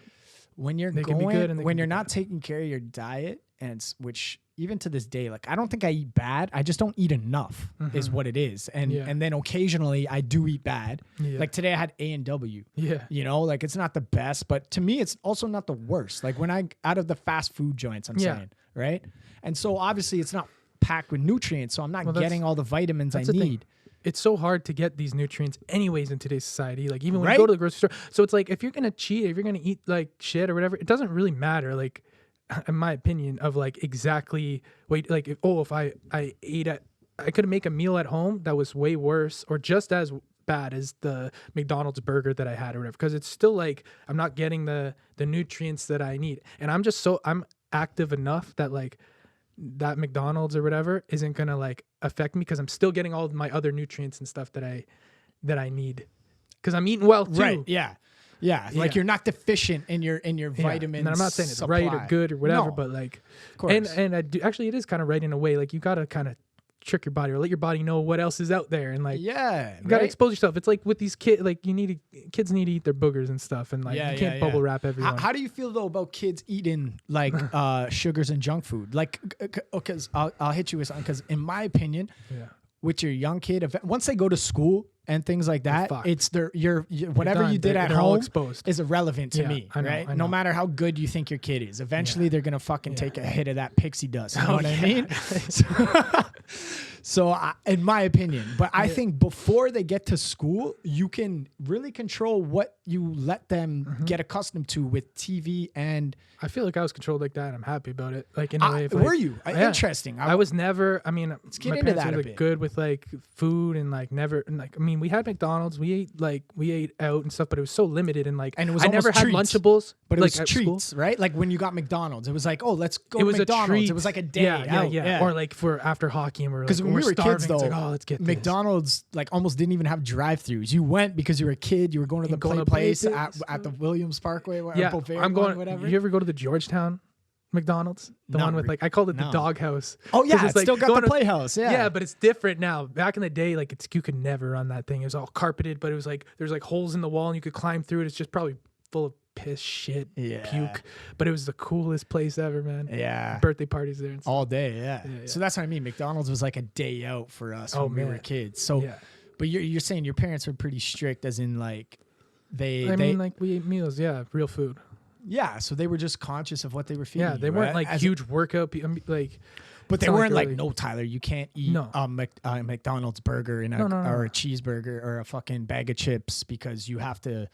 when you're not taking care of your diet, and which even to this day, like I don't think I eat bad. I just don't eat enough is what it is. And then occasionally I do eat bad. Yeah. Like today I had A&W. Yeah. You know, like it's not the best, but to me it's also not the worst. Like when out of the fast food joints, I'm saying, right? And so obviously it's not packed with nutrients, so I'm not getting all the vitamins I need. It's so hard to get these nutrients anyways in today's society. Like even when you go to the grocery store. So it's like if you're gonna cheat, if you're gonna eat like shit or whatever, it doesn't really matter. Like in my opinion, of like exactly if I ate I could make a meal at home that was way worse or just as bad as the McDonald's burger that I had or whatever, because it's still like I'm not getting the nutrients that I need, and I'm active enough that like that McDonald's or whatever isn't gonna like affect me because I'm still getting all of my other nutrients and stuff that I need because I'm eating well too. Right? Yeah, like you're not deficient in your vitamins. And I'm not saying it's right or good or whatever, but like, of course. And I do, actually, it is kind of right in a way. Like you gotta kind of trick your body or let your body know what else is out there, and like you gotta expose yourself. It's like with these kids, like kids need to eat their boogers and stuff, and like you can't bubble wrap everyone. How do you feel though about kids eating like sugars and junk food? Like, because I'll hit you with something. Because in my opinion, with your young kid, once they go to school and things like that, it's whatever you did at home is irrelevant to me, right? No matter how good you think your kid is, eventually they're gonna fucking take a hit of that pixie dust. You know what I mean? So in my opinion, but I think before they get to school, you can really control what you let them get accustomed to with TV. And I feel like I was controlled like that, and I'm happy about it. Like in a way, were you? Interesting. I was never. I mean, let's get my into parents that were a bit. good with like food and like never. And like I mean, we had McDonald's. We ate out and stuff, but it was so limited and like. And it was I never had Lunchables, but it was like, treats, right? Like when you got McDonald's, it was like, oh, let's go. It was McDonald's. A treat. It was like a day out. Yeah. Or like for after hockey, and because when we were starving, kids, though, it's like, oh, let's get McDonald's like almost didn't even have drive-throughs. You went because you were a kid. You were going to the place at the Williams Parkway. I'm going. Whatever. You ever go to the Georgetown McDonald's? The one with like, I called it the dog house. Oh yeah, it's like still got the playhouse. Yeah, but it's different now. Back in the day, like you could never run that thing. It was all carpeted, but it was like there's like holes in the wall and you could climb through it. It's just probably full of piss, shit, puke. But it was the coolest place ever, man. Yeah. Birthday parties there and stuff. All day, yeah. So that's what I mean. McDonald's was like a day out for us when we were kids. So, but you're saying your parents were pretty strict, as in like I mean, like we ate meals, real food. Yeah, so they were just conscious of what they were feeding. Yeah, they weren't like huge workout people. Like, but they weren't like, no, Tyler, you can't eat a McDonald's burger or a cheeseburger or a fucking bag of chips because you have to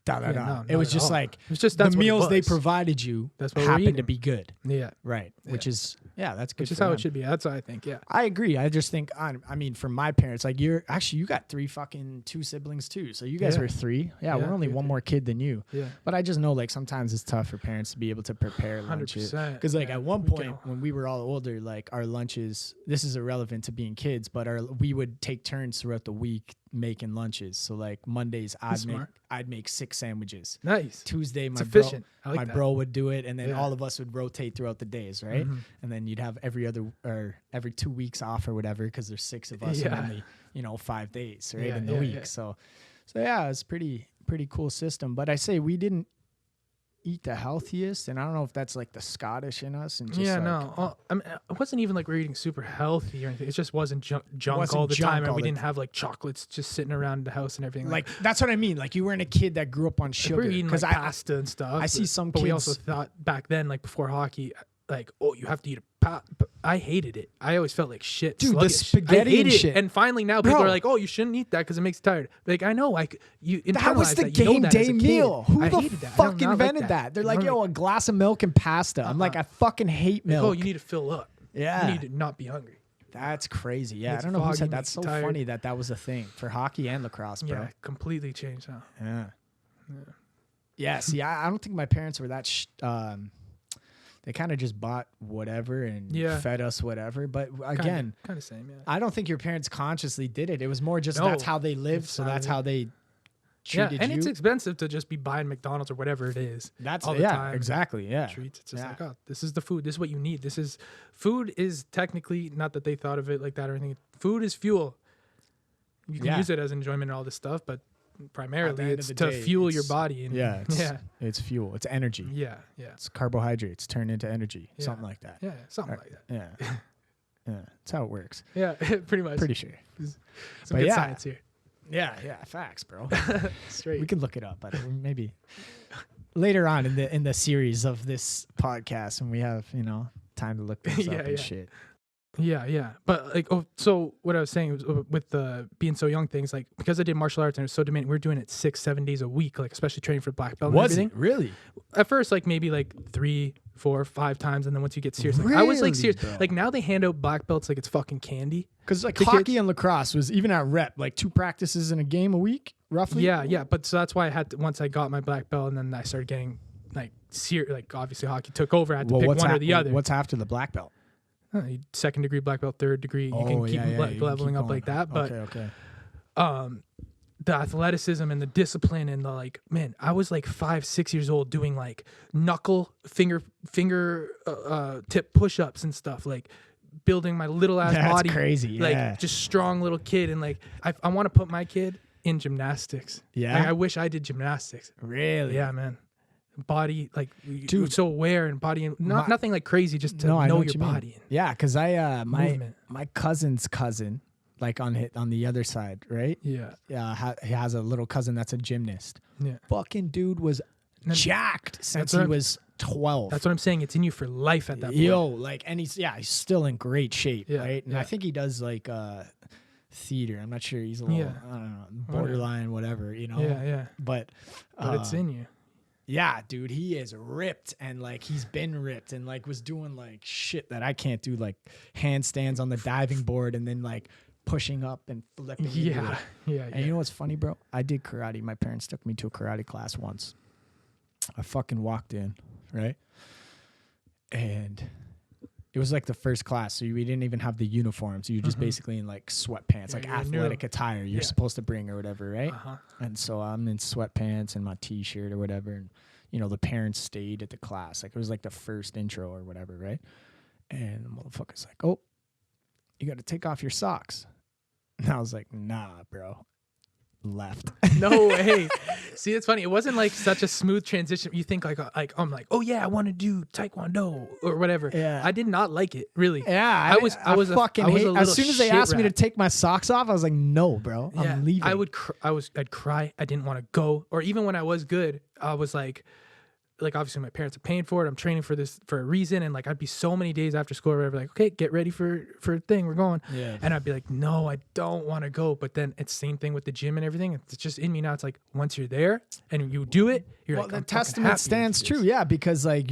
Da, da, Yeah, da. no, It not was at just all. like It was just the that's what it meals they was. provided you That's what we're happened to eating. be good. Yeah. Right. Yeah. Which is, that's good. Which is for how them. it should be. That's what I think. Yeah. I agree. I just think, I mean, for my parents, like you got two siblings too. So you guys were three. Yeah, we're only one more kid than you. Yeah. But I just know like sometimes it's tough for parents to be able to prepare lunches. 100%. Because like Yeah. at one We point can- when we were all older, like our lunches, this is irrelevant to being kids, but we would take turns throughout the week making lunches. So like Mondays, I'd make 6 sandwiches. Nice. Tuesday, It's my efficient. I like my that. bro would do it, and then Yeah. all of us would rotate throughout the days, right? Mhm. And then you'd have every 2 weeks off or whatever, because there's 6 of us Yeah. and only 5 days, right, Yeah, in the yeah, week. yeah. So yeah, it's pretty cool system. But I say we didn't eat the healthiest, and I don't know if that's like the Scottish in us, and just Yeah, like, no. I mean, it wasn't even like we were eating super healthy or anything. It just wasn't junk wasn't all the junk time, and all we the didn't have like chocolates just sitting around the house and everything. like that's what I mean. Like you weren't a kid that grew up on we sugar. were eating like Because pasta and stuff. I see some but we kids- also thought back then, like before hockey, like, oh, you have to eat a but I hated it. I always felt like shit. Dude, the sluggish. spaghetti I hated and it. shit. And finally now people Bro. are like, oh, you shouldn't eat that because it makes you tired. Like I know, like you that was internalize the that. You know game that as day a kid. meal. Who I the hated that. I fuck do not invented like that? They're like, I'm yo, a glass of milk and pasta. I'm like, I fucking hate milk. oh, you need to fill up. Yeah. You need to not be hungry. That's crazy. Yeah, It's I don't know who foggy, said that's makes so you tired. funny that was a thing for hockey and lacrosse, bro. Yeah, completely changed now. Yeah. See, I don't think my parents were that. They kind of just bought whatever and fed us whatever. But again, kind of same. Yeah. I don't think your parents consciously did it. It was more just No, that's how they lived, it's so how that's they- how they Yeah, treated and you. it's expensive to just be buying McDonald's or whatever it is. That's all the time. exactly. Yeah. Treats. It's just Yeah. like, oh, this is the food. This is what you need. Food is technically, not that they thought of it like that or anything. Food is fuel. You can Yeah. use it as enjoyment and all this stuff, but primarily end it's of the to day, fuel your it's- body. And Yeah. It's, yeah, It's fuel. It's energy. yeah, yeah, It's carbohydrates turned into energy. Yeah. Something like that. yeah, something like that. Yeah. Yeah. That's how it works. Yeah, pretty much. Pretty sure. Some but good yeah. science here. Yeah. Facts, bro. Straight. We can look it up, but maybe later on in the series of this podcast when we have time to look things up and shit. Yeah. But like, so what I was saying was with the being so young things, like because I did martial arts and it was so demanding, we were doing it 6-7 days a week, like especially training for black belt and Was everything. it really? At first, like maybe like 3, 4, 5 times, and then once you get serious, like, I was like Really, serious. bro? Like now they hand out black belts like it's fucking candy. Because like To hockey kids? and lacrosse was even at rep like 2 practices in a game a week, roughly. Yeah. But so that's why I had to, once I got my black belt, and then I started getting like like obviously hockey took over. I had to pick one or the other. What's after the black belt? 2nd degree black belt, 3rd degree. You can keep you can leveling keep up like going. that. But okay. the athleticism and the discipline and the like, man, I was like 5-6 years old doing like finger tip push-ups and stuff, like building my little ass That's body. crazy. Yeah. Like just strong little kid. And like, I want to put my kid in gymnastics. Yeah? Like, I wish I did gymnastics. Really? Yeah, man. Body, like, Dude. so aware and body, and My- nothing like crazy, just to I know what your you mean. body. Yeah, because my Movement. my cousin's cousin, like on the other side, right? Yeah. Yeah, he has a little cousin that's a gymnast. Yeah. Fucking dude was And jacked since what he I'm- was 12. That's what I'm saying. It's in you for life at that point. Yo, like, and he's still in great shape, Yeah, right? And yeah. I think he does like theater. I'm not sure. He's a little, Yeah. I don't know, borderline, whatever, Yeah. But But it's in you. yeah, dude, he is ripped, and like he's been ripped, and like was doing like shit that I can't do, like handstands on the diving board, and then like pushing up and flipping. into Yeah. it. Yeah. And you know what's funny, bro? I did karate. My parents took me to a karate class once. I fucking walked in, right? And it was like the first class, so we didn't even have the uniforms. You were just basically in like sweatpants, Yeah, like you're athletic new. attire you're Yeah. supposed to bring or whatever, right? Uh-huh. And so I'm in sweatpants and my t-shirt or whatever, and the parents stayed at the class. Like it was like the first intro or whatever, right? And the motherfucker's like, "Oh, you got to take off your socks." And I was like, "Nah, bro." Left. No way. See, it's funny. It wasn't like such a smooth transition. You think like I'm like, oh yeah, I want to do Taekwondo or whatever. Yeah. I did not like it really. Yeah, I was fucking I was hate. a As little soon as they shit asked me to rat. take my socks off, I was like, "No, bro, Yeah, I'm leaving." I'd cry. I didn't want to go. Or even when I was good, I was like like obviously my parents are paying for it. I'm training for this for a reason. And like, I'd be so many days after school or whatever, like, okay, get ready for a thing. We're going. Yeah. And I'd be like, no, I don't want to go. But then it's the same thing with the gym and everything. It's just in me now. It's like, once you're there and you do it, you're well, like, the I'm testament stands true. Yeah. Because like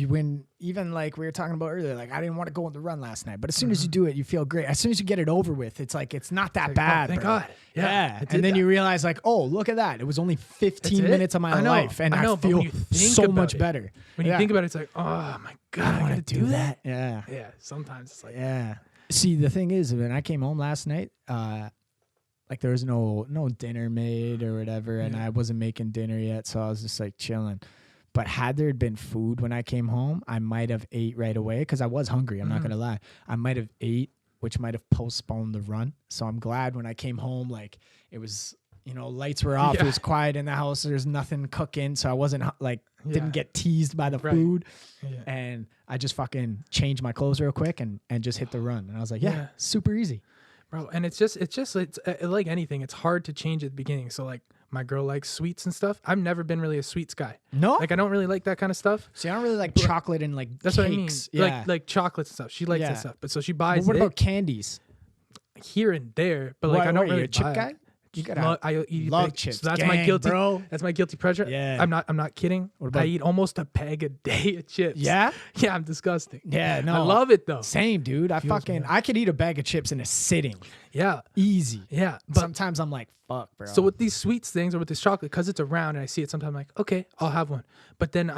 even like we were talking about earlier, like I didn't want to go on the run last night, but as soon as you do it, you feel great. As soon as you get it over with, it's like, it's not that like, bad. Thank bro. God. Yeah. And then you realize like, oh, look at that. It was only 15 minutes of my life. And I feel so much better. When you think about it, it's like, oh my God, I gotta do that. Yeah. Yeah. Sometimes it's like, yeah. See, the thing is, when I came home last night, like there was no dinner made or whatever, and I wasn't making dinner yet, so I was just like chilling. But had there been food when I came home, I might have ate right away because I was hungry. I'm not gonna lie. I might have ate, which might have postponed the run. So I'm glad when I came home, like it was, lights were off. It was quiet in the house. There's nothing cooking, so I wasn't like didn't get teased by the food. Yeah. And I just fucking changed my clothes real quick and just hit the run. And I was like, super easy. Bro, and it's like anything. It's hard to change at the beginning. So like my girl likes sweets and stuff. I've never been really a sweets guy. No, like I don't really like that kind of stuff. See, I don't really like chocolate and like that's cakes. What I mean. Like chocolates and stuff. She likes that stuff, but so she buys. What about candies? Here and there, but like I don't really a chip buy guy. You gotta I eat love chips. So that's my guilty, bro. That's my guilty pleasure. Yeah, I'm not kidding. I eat almost a bag a day of chips. Yeah, yeah, I'm disgusting. Yeah, no, I love it though. Same, dude. I could eat a bag of chips in a sitting. Yeah, easy. Yeah, but sometimes I'm like, fuck, bro. So with these sweets things or with this chocolate, because it's around and I see it, sometimes I'm like, okay, I'll have one. But then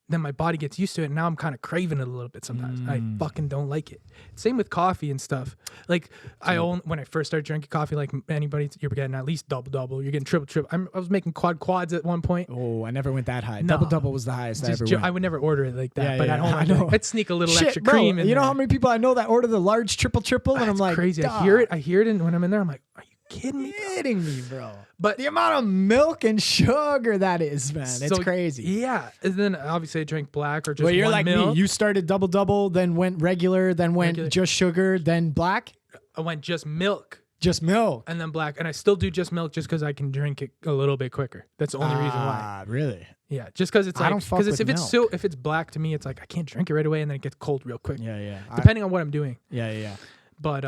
then my body gets used to it, and now I'm kind of craving it a little bit sometimes. I fucking don't like it. Same with coffee and stuff. Like when I first started drinking coffee, like anybody, you're getting at least double. You're getting triple. I was making quads at one point. Oh, I never went that high. No. Double was the highest I ever went. I would never order it like that. Yeah, but at home, I know. I'd sneak a little extra cream in you know there. how many people I know that order the large triple, and I'm like, crazy. Dog. I hear it, and when I'm in there, I'm like, are you kidding me, bro? But the amount of milk and sugar that is, man, it's crazy. Yeah, and then obviously I drink black or just you're one like milk. me. You started double, then went regular, then went just sugar, then black. I went just milk. Just milk. And then black. And I still do just milk just because I can drink it a little bit quicker. That's the only reason why. Ah, really? Yeah, just because it's like, I don't fuck with milk. if it's black to me, it's like I can't drink it right away and then it gets cold real quick. Yeah. Depending on what I'm doing. Yeah. But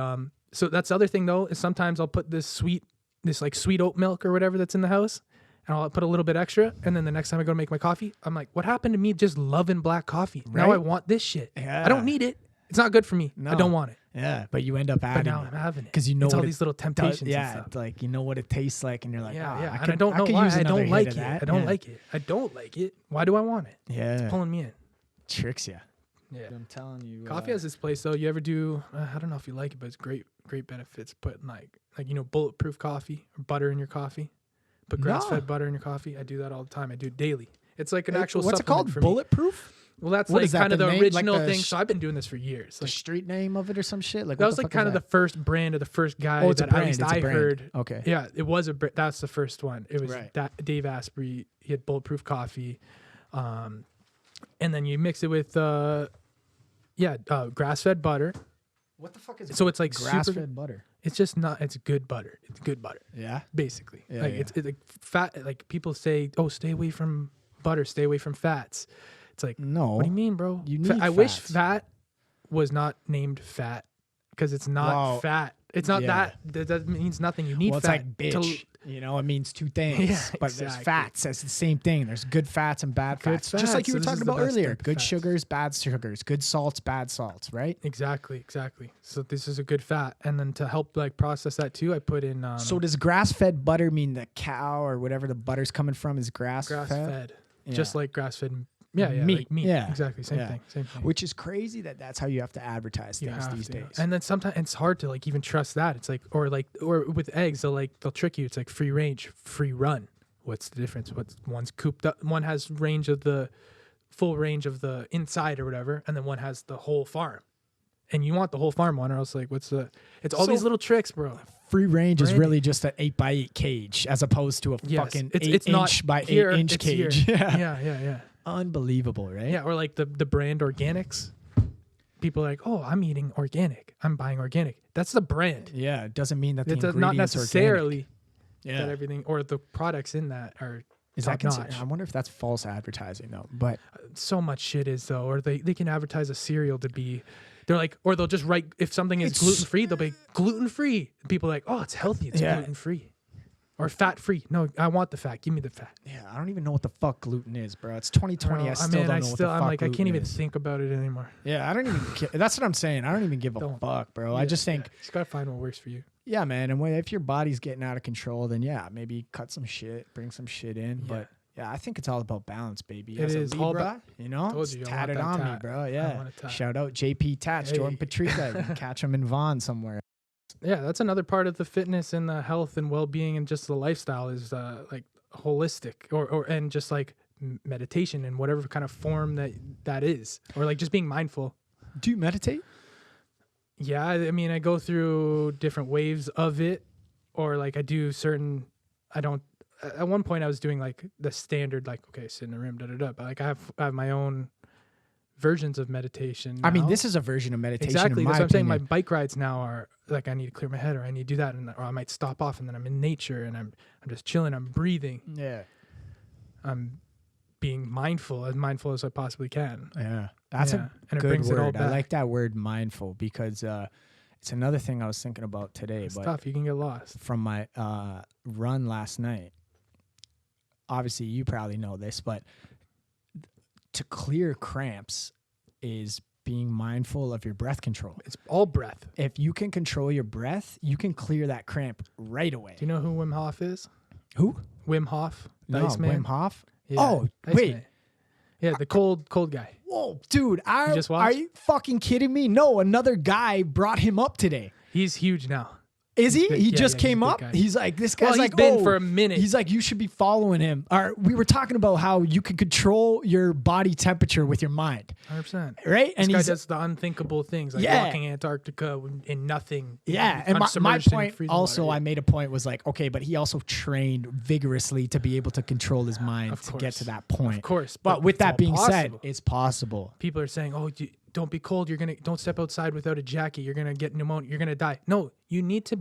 so that's the other thing though, is sometimes I'll put this sweet oat milk or whatever that's in the house, and I'll put a little bit extra, and then the next time I go to make my coffee, I'm like, what happened to me just loving black coffee? Right? Now I want this shit. Yeah. I don't need it. It's not good for me. No. I don't want it. Yeah, but you end up adding. But now I'm having it because you know it's all these little temptations. Yeah, and stuff. like you know what it tastes like, and you're like, yeah. And I don't know why. I don't like it. I don't like it. I don't like it. Why do I want it? Yeah, it's pulling me in. Tricks you. Yeah, I'm telling you. Coffee has this place though. You ever do? I don't know if you like it, but it's great benefits. Putting like bulletproof coffee or butter in your coffee. Put grass-fed butter in your coffee. I do that all the time. I do it daily. It's like an actual. What's it called? Bulletproof. Well, that's like kind of the original thing. So I've been doing this for years. The street name of it or some shit. Like that was like kind of the first brand or the first guy that at least I heard. Okay. Yeah, it was that's the first one. It was Dave Asprey. He had Bulletproof Coffee, and then you mix it with grass-fed butter. What the fuck is it? So it's like grass-fed butter. It's just not. It's good butter. It's good butter. Yeah. Basically, yeah, it's like fat. Like people say, oh, stay away from butter. Stay away from fats. It's like, no. What do you mean, bro? You need I wish fat was not named fat because it's not fat. It's not that. That means nothing. You need fat. It's like bitch. It means two things. Yeah, but there's fats. That's the same thing. There's good fats and bad fats. Just like you were talking about earlier. Good sugars, bad sugars. Good salts, bad salts, right? Exactly. So this is a good fat. And then to help like process that too, I put in... so does grass-fed butter mean the cow or whatever the butter's coming from is grass-fed? Grass-fed. Yeah. Just like grass-fed meat. Like meat. Yeah. Exactly. Same thing. Which is crazy that's how you have to advertise things these days. And then sometimes it's hard to like even trust that. It's like or with eggs, they'll trick you. It's like free range, free run. What's the difference? One's cooped up, one has full range of the inside or whatever, and then one has the whole farm. And you want the whole farm one, or else like it's all these little tricks, bro. Free range is really just an 8x8 cage as opposed to a fucking 8-inch by 8-inch cage. Yeah. Unbelievable, right? Yeah, or like the brand organics. People are like, oh, I'm eating organic. I'm buying organic. That's the brand. Yeah, it doesn't mean that the ingredients not necessarily organic. that everything or the products in that are Is top that considered? notch. I wonder if that's false advertising though. But So much shit is though, or they can advertise a cereal to be. They're like, or they'll just write if something is gluten free, they'll be gluten free. People are like, oh, it's healthy, it's gluten free, or fat free. No, I want the fat. Give me the fat. yeah, I don't even know what the fuck gluten is, bro. It's 2020. I still don't know what the fuck I'm like, I can't gluten even is. think about it anymore. Yeah, I don't even. That's what I'm saying. I don't even give a fuck, bro. I just think, you just gotta find what works for you. yeah, man. And if your body's getting out of control, then yeah, maybe cut some shit, bring some shit in. Yeah. But yeah, I think it's all about balance, baby. It is all about, you know, told you, I want tatted that on me, tat. bro. I Yeah. want a tat. Shout out JP Tats, Hey. Jordan Patrica. You can catch him in Vaughan somewhere. Yeah, that's another part of the fitness and the health and well-being and just the lifestyle is like holistic or and just like meditation in whatever kind of form that is, or like just being mindful. Do you meditate? Yeah, I mean, I go through different waves of it, or like I do certain. I don't. At one point, I was doing like the standard, like okay, sit in a room, but like I have my own versions of meditation. I mean, now. this is a version of meditation. Exactly. In That's my what I'm saying. My opinion. bike rides now are like I need to clear my head, or I need to do that, or I might stop off, and then I'm in nature, and I'm just chilling. I'm breathing. Yeah. I'm being mindful as I possibly can. Yeah. That's Yeah, a and it good brings it all word. I back. like that word mindful because it's another thing I was thinking about today. It's but tough. You can get lost. from my run last night, obviously you probably know this, but to clear cramps is being mindful of your breath control. It's all breath. If you can control your breath, you can clear that cramp right away. Do you know who Wim Hof is? Who? Wim Hof, the No, Iceman. Wim Hof? Yeah, Oh, Iceman. wait. Yeah, the cold guy. Whoa, dude. just Are watched? you fucking kidding me? No, another guy brought him up today. He's huge now. Is he? big. He Yeah, just yeah, came he's a up. big guy. He's like, this guy's Well, he's like, been oh, for a minute. He's like, you should be following him. Or we were talking about how you could control your body temperature with your mind, 100%. right? This And guy he's does the unthinkable things, like Yeah. walking Antarctica in nothing. yeah. And my unsubmerged in point freezing also, water. I made a point was like, okay, but he also trained vigorously to be able to control his mind Of to get course. to that point. Of course, But with it's all that being possible. said, it's possible. People are saying, "Oh, don't be cold. Don't step outside without a jacket. You're gonna get pneumonia. You're gonna die." No, you need to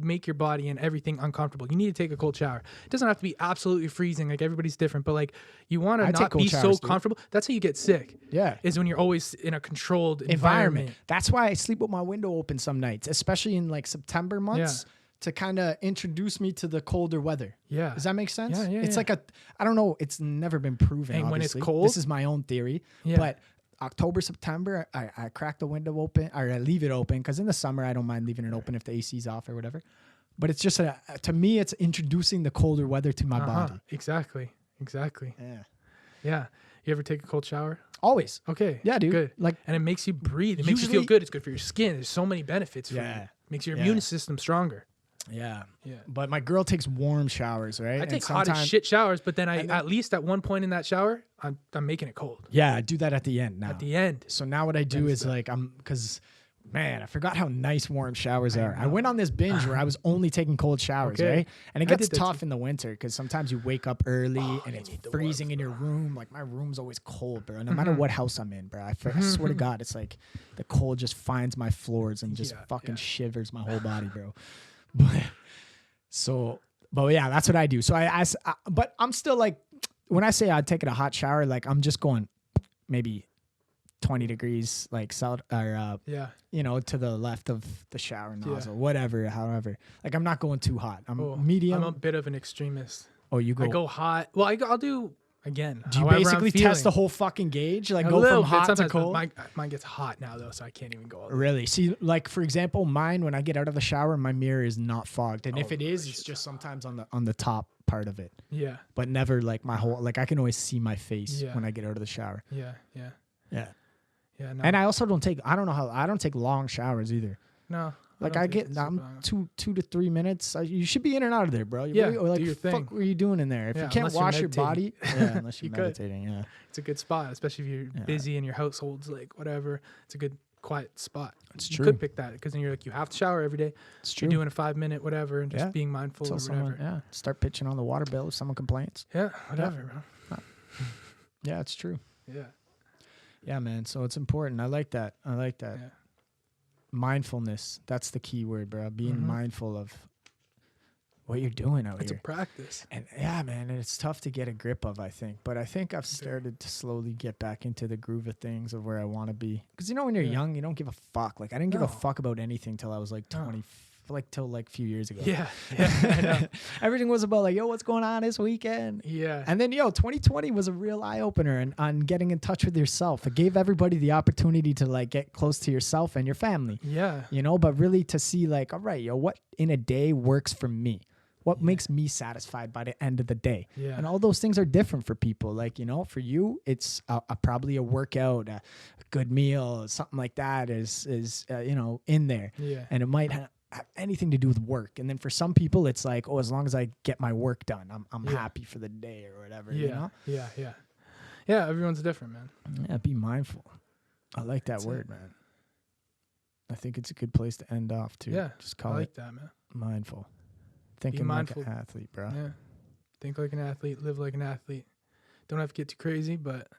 make your body and everything uncomfortable. You need to take a cold shower. It doesn't have to be absolutely freezing. Like everybody's different, but like you want I to take not cold be showers, so dude. comfortable. That's how you get sick. Yeah. Is when you're always in a controlled Environment. environment. That's why I sleep with my window open some nights, especially in like September months, to kind of introduce me to the colder weather. Yeah. Does that make sense? Yeah, It's yeah. like I don't know. It's never been proven. And when it's obviously. cold? This is my own theory. Yeah. But October, September, I crack the window open or I leave it open because in the summer I don't mind leaving it open if the AC's off or whatever. But it's just to me, it's introducing the colder weather to my body. Exactly. Yeah. Yeah. You ever take a cold shower? Always. Okay. Yeah, dude. Good. Like And it makes you breathe. It makes you Usually- feel good. It's good for your skin. There's so many benefits for Yeah. you. Makes your Yeah. immune system stronger. yeah. Yeah. But my girl takes warm showers, right? I And take hot as sometime- shit showers, but then then- at least at one point in that shower, I'm making it cold. Yeah, I do that at the end now. At the end. So now what I do is like because man, I forgot how nice warm showers are. I went on this binge where I was only taking cold showers, Okay. right? And it I gets did that tough too. in the winter because sometimes you wake up early and you it's need the freezing in your room. Like my room's always cold, bro. No matter what house I'm in, bro. I swear to God, it's like the cold just finds my floors and just Yeah, fucking yeah. shivers my whole body, bro. But yeah, that's what I do. So but I'm still like, when I say I'd take a hot shower, like I'm just going maybe 20 degrees, like south or Yeah. to the left of the shower nozzle, whatever, however. Like I'm not going too hot. I'm Oh, medium. I'm a bit of an extremist. You go. I go hot. Well, I'll do again. Do you however I'm basically test feeling. the whole fucking gauge? Like A go little from bit hot to sometimes, but cold? Mine gets hot now though, so I can't even go all the way. Really? See, like for example, mine when I get out of the shower, my mirror is not fogged, and if it is, it's just sometimes on the top part of it, Yeah. but never like my whole. Like I can always see my face Yeah. when I get out of the shower. Yeah. Yeah. Yeah. No. And I also don't take. I don't take long showers either. no. Like don't I take get, it super I'm long. 2 to 3 minutes. You should be in and out of there, bro. Yeah, Really, or like, do your thing. fuck, what are you doing in there? If Yeah, you can't unless you're wash your body, meditating. yeah, unless you're You could. meditating, yeah, It's a good spot, especially if you're busy and your household's like whatever. It's a good quiet spot. It's You true. could pick that because then you're like you have to shower every day. It's true. You're doing a 5-minute whatever and just Yeah. being mindful Tell or someone, whatever. yeah, start pitching on the water bill if someone complains. Yeah, whatever, bro. Yeah, it's true. Yeah. Yeah, man. So it's important. I like that. Yeah. Mindfulness. That's the key word, bro. Being mindful of what you're doing out It's here. a practice. And yeah, man, and it's tough to get a grip of, I think. But I think I've started to slowly get back into the groove of things of where I want to be. Because, you know, when you're young, you don't give a fuck. Like, I didn't give a fuck about anything till I was like 20, like till like a few years ago. Yeah, I know. Everything was about like, yo, what's going on this weekend? Yeah. And then, 2020 was a real eye opener on getting in touch with yourself. It gave everybody the opportunity to like get close to yourself and your family. Yeah. But really to see like, all right, what in a day works for me? What makes me satisfied by the end of the day? Yeah. And all those things are different for people. Like, for you, it's probably a workout, a good meal, something like that is in there. Yeah. And it might have anything to do with work. And then for some people, it's like, as long as I get my work done, I'm happy for the day or whatever. Yeah. Yeah. Everyone's different, man. Yeah. Be mindful. I like that word, man. I think it's a good place to end off too. Yeah. Just call it it that, man. mindful. Thinking mindful. like an athlete, bro. Yeah. Think like an athlete, live like an athlete. Don't have to get too crazy, but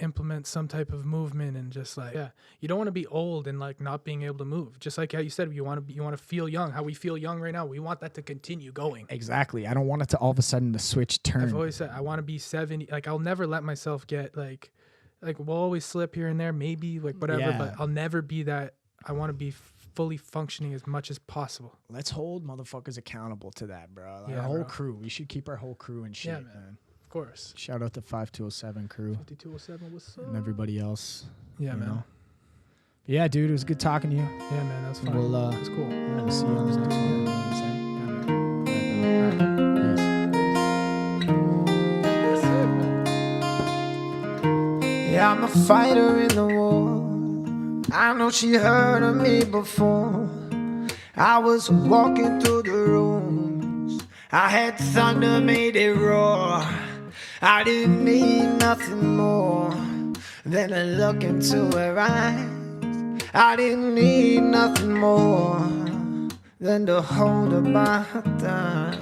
implement some type of movement and just like, you don't want to be old and like not being able to move. Just like how you said, you want to feel young. How we feel young right now, we want that to continue going. Exactly. I don't want it to all of a sudden the switch turn. I've always said I want to be 70. Like I'll never let myself get like we'll always slip here and there, maybe like whatever, but I'll never be that. I want to be fully functioning as much as possible. Let's hold motherfuckers accountable to that, bro. Like Yeah, our whole bro. crew. We should keep our whole crew in shape, man. Of course. Shout out to 5207 crew 5207, what's up? and everybody else. Yeah, man. But yeah, dude, it was good talking to you. Yeah, man, that was fun. We'll, it was cool. We'll see you on this next one. You know what I'm saying? Yeah, I'm a fighter in the war. I know she heard of me before. I was walking through the rooms. I had thunder, made it roar. I didn't need nothing more than a look into her eyes. I didn't need nothing more than to hold her by her thighs.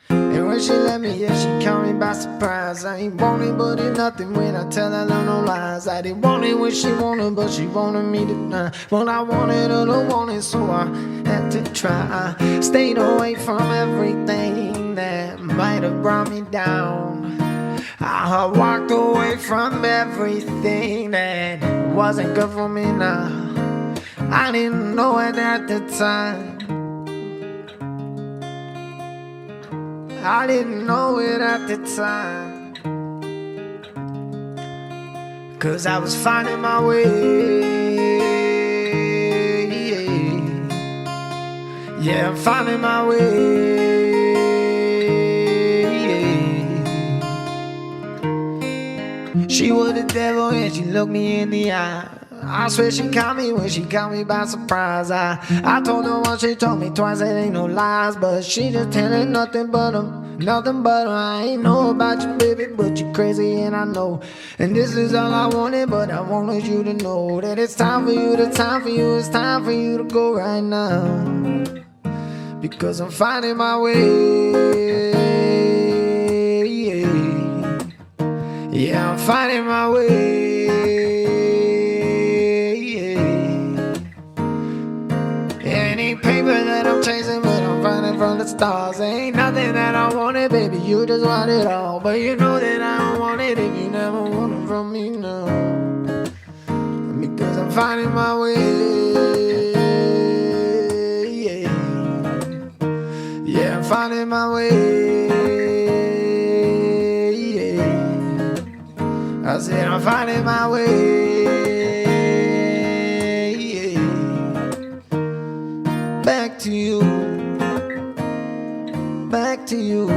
And when she let me, she caught me by surprise. I ain't wanted but ain't nothing when I tell her no lies. I didn't want it when she wanted, but she wanted me to. Well, I wanted her to want it, so I had to try. I stayed away from everything that might have brought me down. I walked away from everything that wasn't good for me now. I didn't know it at the time. I didn't know it at the time, 'cause I was finding my way. Yeah, I'm finding my way. She was the devil and she looked me in the eye. I swear she caught me when she caught me by surprise. I told her once, she told me twice, it ain't no lies. But she just telling nothing but I ain't know about you, baby, but you crazy and I know. And this is all I wanted, but I wanted you to know that it's time for you, it's time for you to go right now. Because I'm finding my way. Yeah, I'm finding my way. Paper that I'm chasing, but I'm running from the stars. Ain't nothing that I wanted, baby, you just want it all. But you know that I don't want it if you never want it from me now. Because I'm finding my way. Yeah, I'm finding my way. I said I'm finding my way. Back to you, back to you.